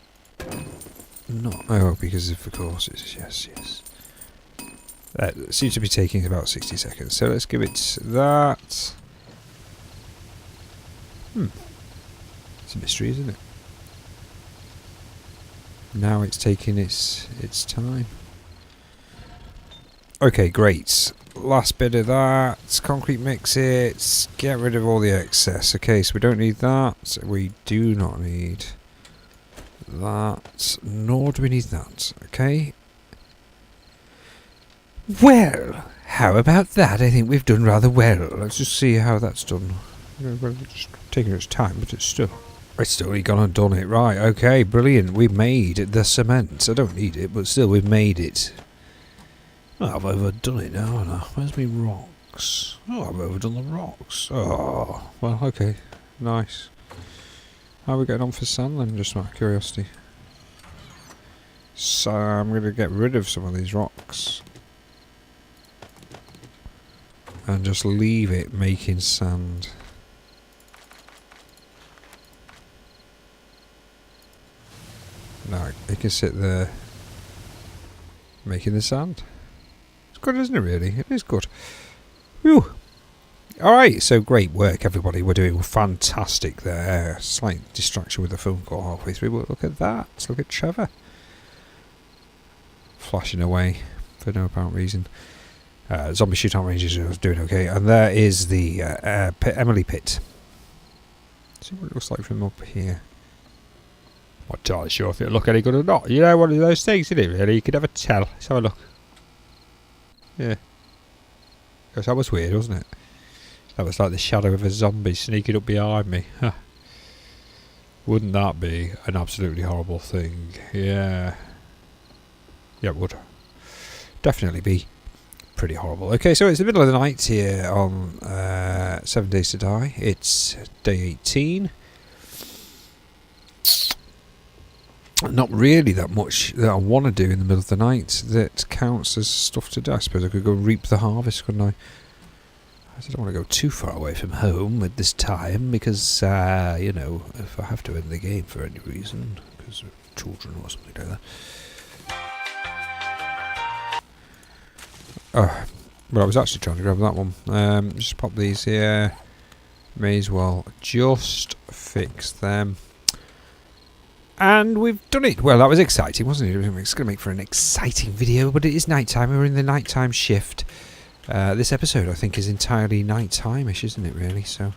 Not. Oh, because of course it's yes. That seems to be taking about 60 seconds. So let's give it that. It's a mystery, isn't it? Now it's taking its time. Okay, great. Last bit of that. Concrete mix it. Get rid of all the excess. Okay, so we don't need that. We do not need that, nor do we need that. Okay. Well, how about that? I think we've done rather well. Let's just see how that's done. It's taking its time, but it's still gone and done it. Right, okay, brilliant. We made the cement. I don't need it, but still we've made it. Oh, I've overdone it now, haven't I? Where's my rocks? Oh, I've overdone the rocks. Oh, well, okay. Nice. How are we getting on for sand then, just out of curiosity? So I'm going to get rid of some of these rocks. And just leave it making sand. Now it can sit there making the sand. It's good, isn't it, really? It is good. Whew. Alright, so great work, everybody. We're doing fantastic there. Slight distraction with the phone call halfway through, but look at that. Look at Trevor. flashing away for no apparent reason. Zombie shootout ranges is doing okay. And there is the Emily pit. See what it looks like from up here. Not entirely sure if it'll look any good or not. You know, one of those things, isn't it, really? You can never tell. Let's have a look. Yeah. Because that was weird, wasn't it? That was like the shadow of a zombie sneaking up behind me. Huh. Wouldn't that be an absolutely horrible thing? Yeah. Yeah, it would. Definitely be pretty horrible. Okay, so it's the middle of the night here on 7 Days to Die. It's day 18. Not really that much that I want to do in the middle of the night that counts as stuff to do. I suppose I could go reap the harvest, couldn't I? I don't want to go too far away from home at this time because, you know, if I have to end the game for any reason, because of children or something like that. Oh, well, I was actually trying to grab that one. Just pop these here. May as well just fix them. And we've done it. Well, that was exciting, wasn't it? It's going to make for an exciting video, but it is night time. We're in the nighttime shift. This episode, I think, is entirely night-time-ish, isn't it, really? So,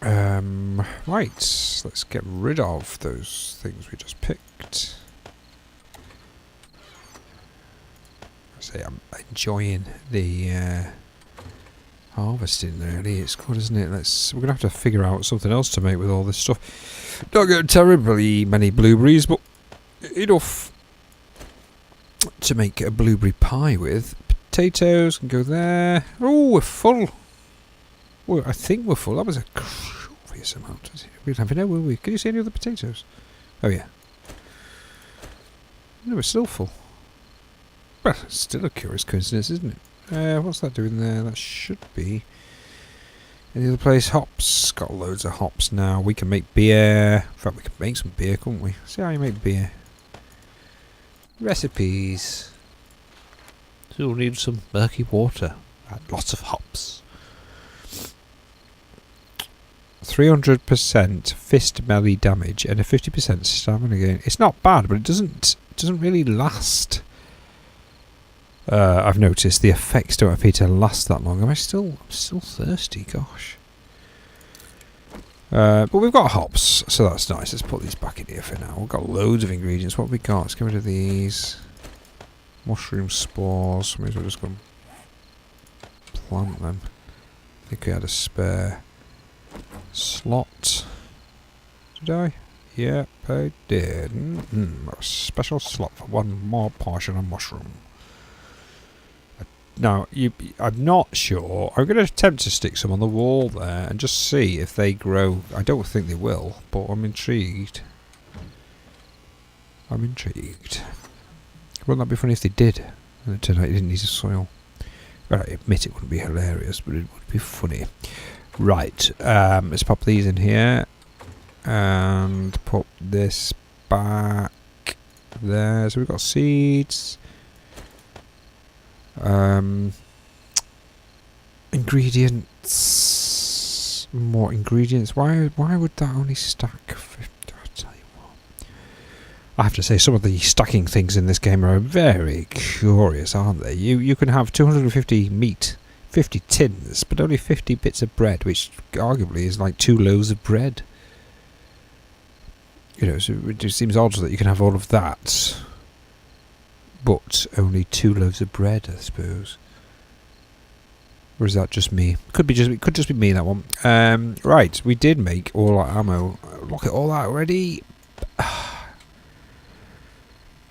right, let's get rid of those things we just picked. I say I'm enjoying the harvesting, really. It's good, isn't it? We're going to have to figure out something else to make with all this stuff. Not getting terribly many blueberries, but enough to make a blueberry pie with. Potatoes can go there. Oh, we're full. Well, I think we're full. That was a curious amount. We'll have know, will we? Can you see any other potatoes? Oh, yeah. No, we're still full. Well, it's still a curious coincidence, isn't it? What's that doing there? That should be any other place. Hops. Got loads of hops now. We can make beer. In fact, we can make some beer, couldn't we? See how you make beer. Recipes. So we'll need some murky water and lots of hops. 300% fist melee damage and a 50% stamina gain. It's not bad, but it doesn't really last. I've noticed the effects don't appear to last that long. I'm still thirsty, gosh. But we've got hops, so that's nice. Let's put these back in here for now. We've got loads of ingredients. What have we got? Let's get rid of these. Mushroom spores. May as well just go and plant them. I think we had a spare slot. Did I? Yep, I did. A special slot for one more portion of mushroom. Now, I'm not sure. I'm going to attempt to stick some on the wall there and just see if they grow. I don't think they will, but I'm intrigued. Wouldn't that be funny if they did? And it turned out it didn't need the soil. Well, I admit it wouldn't be hilarious, but it would be funny. Right, let's pop these in here. And put this back there. So we've got seeds. Ingredients. More ingredients. Why would that only stack 50? I'll tell you what. I have to say, some of the stacking things in this game are very curious, aren't they? You can have 250 meat, 50 tins, but only 50 bits of bread, which arguably is like 2 loaves of bread. You know, so it just seems odd that you can have all of that, but only 2 loaves of bread, I suppose. Or is that just me? It could just be me, that one. Right, we did make all our ammo. Look at all that already.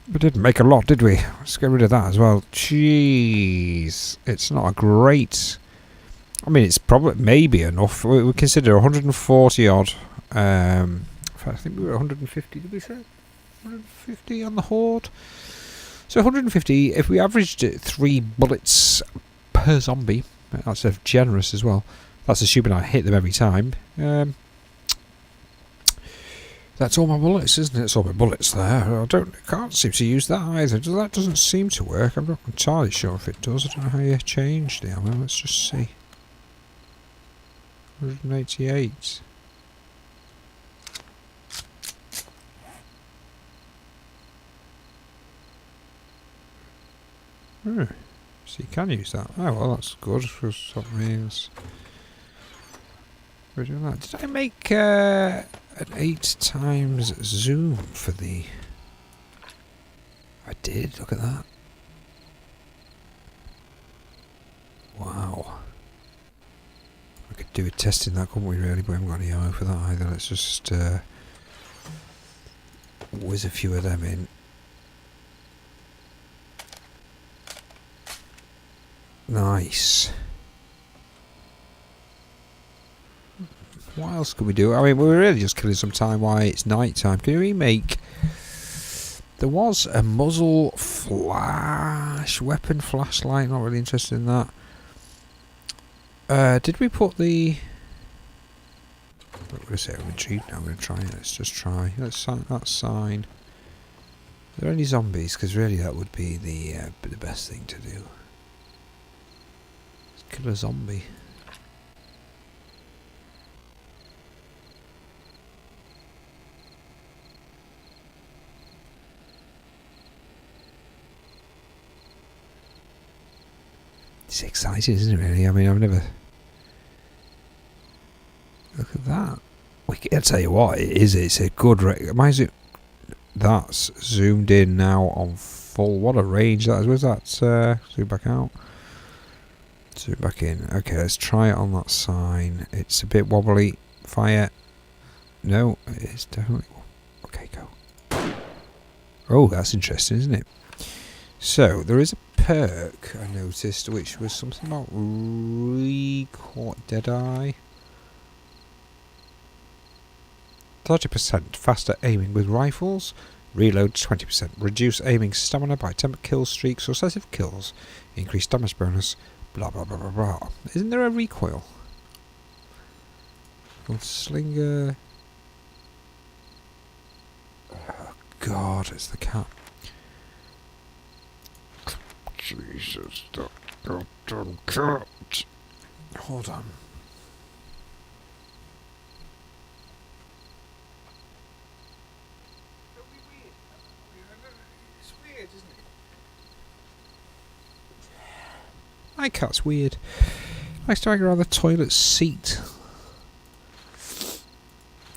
We didn't make a lot, did we? Let's get rid of that as well. Jeez, it's not a great. I mean, it's probably maybe enough. We consider 140 odd. In fact, I think we were 150. Did we say 150 on the horde? So 150. If we averaged 3 bullets per zombie, that's generous as well. That's assuming I hit them every time. That's all my bullets, isn't it? It's all my bullets there. I can't seem to use that either. That doesn't seem to work. I'm not entirely sure if it does. I don't know how you change the ammo. Let's just see. 188. Hmm. So you can use that. Oh well, that's good, because that means we're doing that. Did I make an 8 times zoom for the... I did, look at that. Wow. We could do a testing that, couldn't we really, but we haven't got any ammo for that either. Let's just whiz a few of them in. Nice. What else can we do? I mean, we're really just killing some time while it's night time. Can we make... There was a muzzle flash, weapon flashlight, not really interested in that. Did we put the... I'm going to say I'm intrigued now, I'm going to try it. Let's just try. Let's sign that sign. Are there any zombies? Because really that would be the best thing to do. Let's kill a zombie. It's exciting, isn't it, really? I mean, I've never... Look at that. I'll tell you what, it is. It's a good... That's zoomed in now on full. What a range that is. Where's that? Zoom back out. Zoom back in. Okay, let's try it on that sign. It's a bit wobbly. Fire. No, it's definitely... Okay, go. Oh, that's interesting, isn't it? So, there is a perk I noticed, which was something about Deadeye. 30% faster aiming with rifles. Reload 20%. Reduce aiming stamina by 10 kill streaks, successive kills. Increase damage bonus. Blah blah blah blah blah. Isn't there a recoil? Slinger. Oh God, it's the cat. Jesus, that goddamn cat. Hold on. It's weird, isn't it? My cat's weird. Likes to hang around the toilet seat.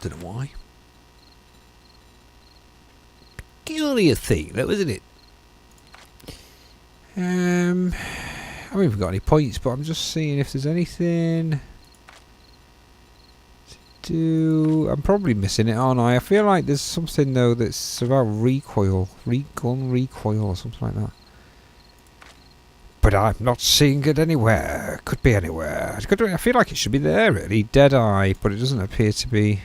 Don't know why. Peculiar thing, though, isn't it? I haven't even got any points, but I'm just seeing if there's anything to do. I'm probably missing it, aren't I? I feel like there's something though that's about recoil, gun recoil or something like that. But I'm not seeing it anywhere. Could be anywhere. I feel like it should be there, really. Deadeye, but it doesn't appear to be.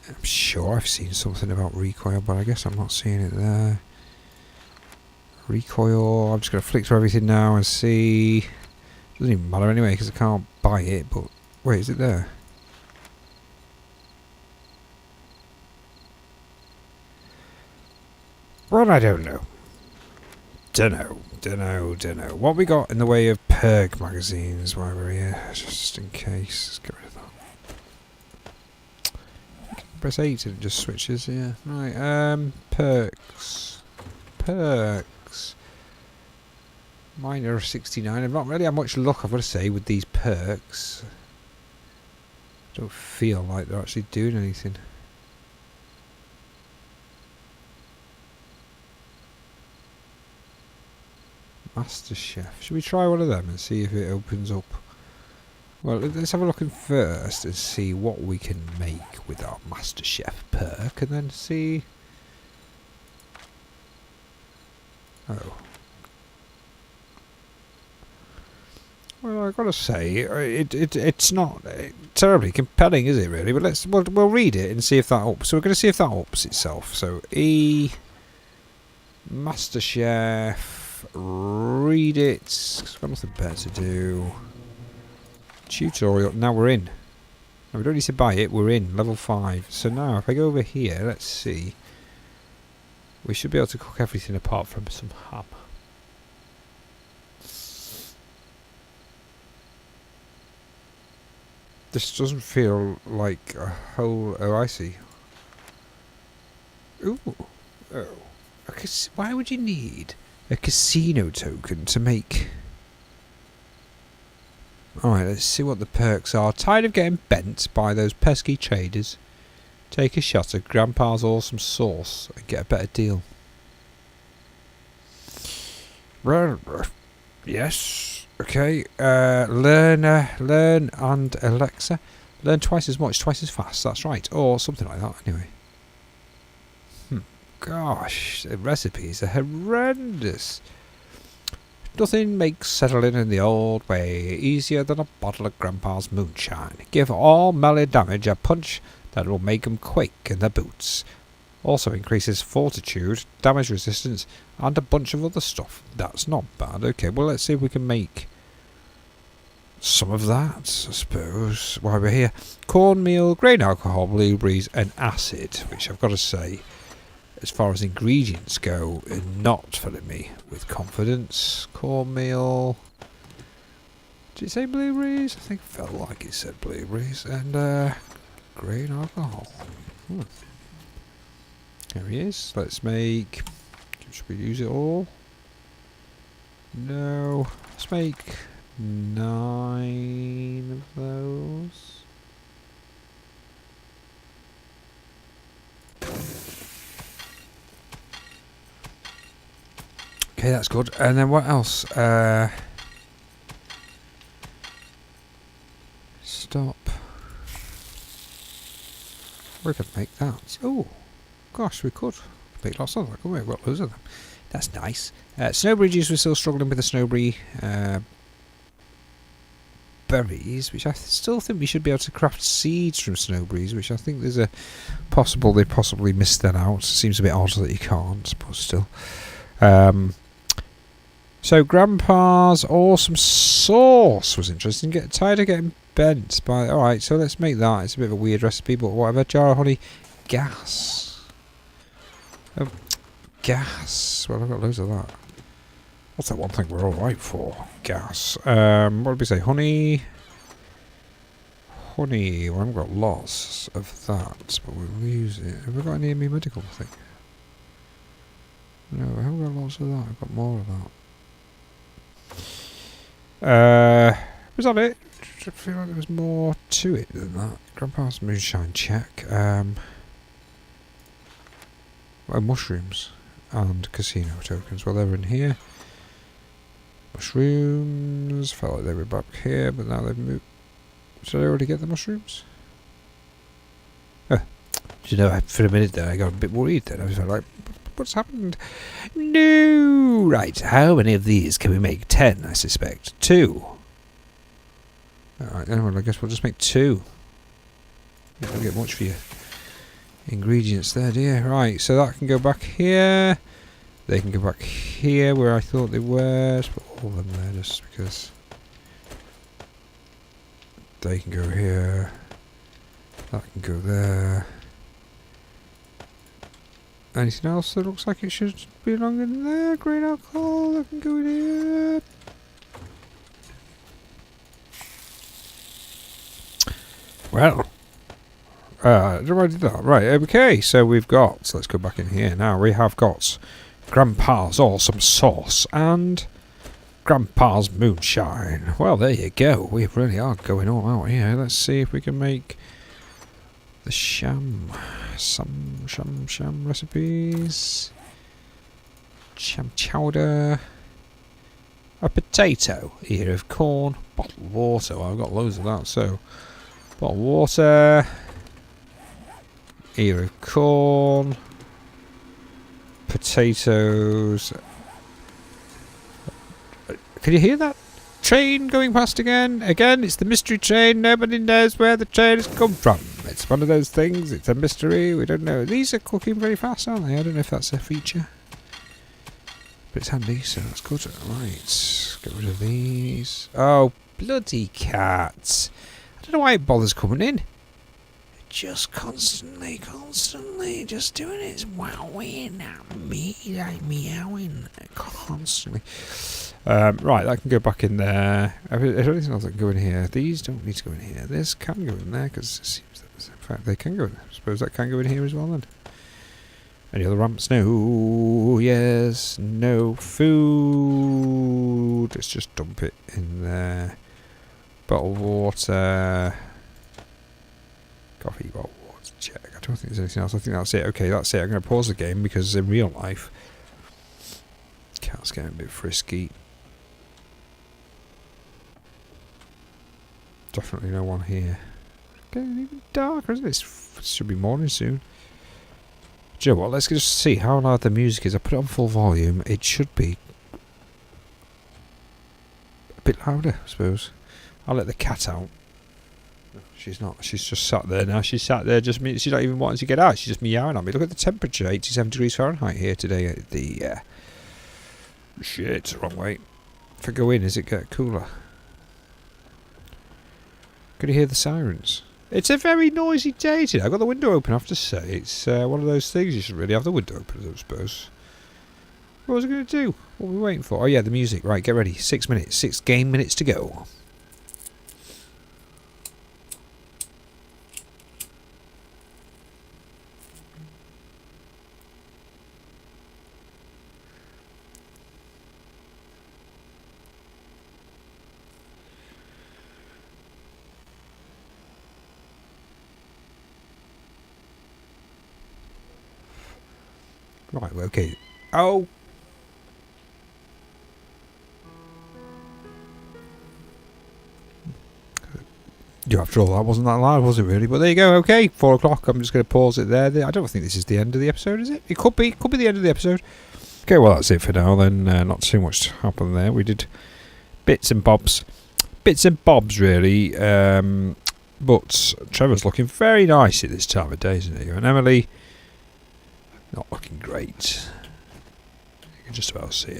I'm sure I've seen something about recoil, but I guess I'm not seeing it there. Recoil. I'm just going to flick through everything now and see. Doesn't even matter anyway because I can't buy it. But wait, is it there? Well, I don't know. Dunno. What we got in the way of perk magazines while we're here, just in case. Let's get rid of that. Press 8 and it just switches. Yeah. Right. Perks. Mine are 69. I've not really had much luck, I've got to say, with these perks. I don't feel like they're actually doing anything. Master Chef. Should we try one of them and see if it opens up? Well, let's have a look in first and see what we can make with our Master Chef perk, and then see... Oh. Well, I've got to say, it's not terribly compelling, is it, really? But we'll read it and see if that ups. So we're going to see if that ups itself. So, E... Master Chef... Read it. 'Cause I've got nothing better to do. Tutorial. Now we're in. Now we don't need to buy it. We're in. Level 5. So now, if I go over here, let's see. We should be able to cook everything apart from some ham. This doesn't feel like a whole... Oh, I see. Ooh. Oh. Why would you need a casino token to make... Alright, let's see what the perks are. Tired of getting bent by those pesky traders? Take a shot at Grandpa's awesome sauce and get a better deal. Well, yes. Okay. Learn and Alexa. Learn twice as much, twice as fast. That's right. Or something like that, anyway. Gosh, the recipes are horrendous. Nothing makes settling in the old way easier than a bottle of Grandpa's moonshine. Give all melee damage a punch that will make 'em quake in their boots. Also increases fortitude, damage resistance, and a bunch of other stuff. That's not bad. Okay, well, let's see if we can make some of that, I suppose, while we're here. Cornmeal, grain alcohol, blueberries, and acid, which I've got to say, as far as ingredients go, are not filling me with confidence. Cornmeal. Did it say blueberries? I think it felt like it said blueberries. And grain alcohol. There he is. Let's make... Should we use it all? No. Let's make 9 of those. Okay, that's good. And then what else? Stop. We could make that. Oh, gosh, we could make lots of them. We've got loads of them. That's nice. Snow bridges, we're still struggling with the snowberry berries, which I still think we should be able to craft seeds from snowberries, which I think there's a possible they possibly missed that out. It seems a bit odd that you can't, but still. So Grandpa's awesome sauce was interesting. Get tired of getting bent by... Alright, so let's make that. It's a bit of a weird recipe, but whatever. Jar of honey. Gas. Oh, gas. Well, I've got loads of that. What's that one thing we're alright for? Gas. What did we say? Honey. Honey. Well, I haven't got lots of that, but we'll use it. Have we got any medical thing? No, I haven't got lots of that. I've got more of that. Was that it? I feel like there was more to it than that. Grandpa's moonshine check. Well, mushrooms and casino tokens. Well, they were in here. Mushrooms. Felt like they were back here, but now they've moved. Did I already get the mushrooms? Oh, you know, for a minute there, I got a bit worried. Then I was like, "What's happened?" No. Right. How many of these can we make? 10, I suspect. 2. Alright, then well, I guess we'll just make 2. You don't get much for your ingredients there, do you? Right, so that can go back here. They can go back here where I thought they were. Let's put all of them there just because. They can go here. That can go there. Anything else that looks like it should belong in there? Grain alcohol, that can go in here. Well, did I do that? Right, okay, so we've got, so let's go back in here now. We have got Grandpa's awesome sauce and Grandpa's moonshine. Well, there you go. We really are going all out here. Let's see if we can make the sham recipes. Sham chowder. A potato, ear of corn, bottled water. Well, I've got loads of that, so bottled water, ear of corn, potatoes. Can you hear that train going past again? Again, it's the mystery train. Nobody knows where the train has come from. It's one of those things. It's a mystery. We don't know. These are cooking very fast, aren't they? I don't know if that's a feature. But it's handy, so that's good. Right, get rid of these. Oh, bloody cats. I don't know why it bothers coming in. Just constantly just doing it. It's wowing at me, like meowing constantly. Right, that can go back in there. Is there anything else that can go in here? These don't need to go in here. This can go in there because it seems that, in fact, they can go in there. I suppose that can go in here as well then. Any other ramps? No. Yes. No food. Let's just dump it in there. Bottle of water. Coffee, bottle of water. Check. I don't think there's anything else. I think that's it. Okay, that's it. I'm going to pause the game because in real life, cat's getting a bit frisky. Definitely no one here. Getting even darker, isn't it? It should be morning soon. Do you know what? Let's just see how loud the music is. I put it on full volume. It should be a bit louder, I suppose. I'll let the cat out. No, she's not. She's just sat there now. She's sat there just. She's not even wanting to get out. She's just meowing at me. Look at the temperature. 87 degrees Fahrenheit here today. At the shit, it's the wrong way. If I go in, does it get cooler? Can you hear the sirens? It's a very noisy day today. I've got the window open, I have to say. It's one of those things you should really have the window open, I suppose. What was I going to do? What were we waiting for? Oh yeah, the music. Right, get ready. 6 minutes. 6 game minutes to go. Right, okay. Oh! Yeah, after all, that wasn't that loud, was it really? But there you go, okay. 4 o'clock, I'm just going to pause it there. I don't think this is the end of the episode, is it? It could be the end of the episode. Okay, well, that's it for now then. Not too much happened there. We did bits and bobs. Bits and bobs, really. But Trevor's looking very nice at this time of day, isn't he? And Emily, not looking great. You can just about see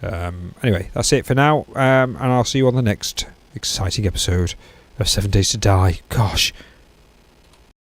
her. Anyway, that's it for now. And I'll see you on the next exciting episode of 7 Days to Die. Gosh,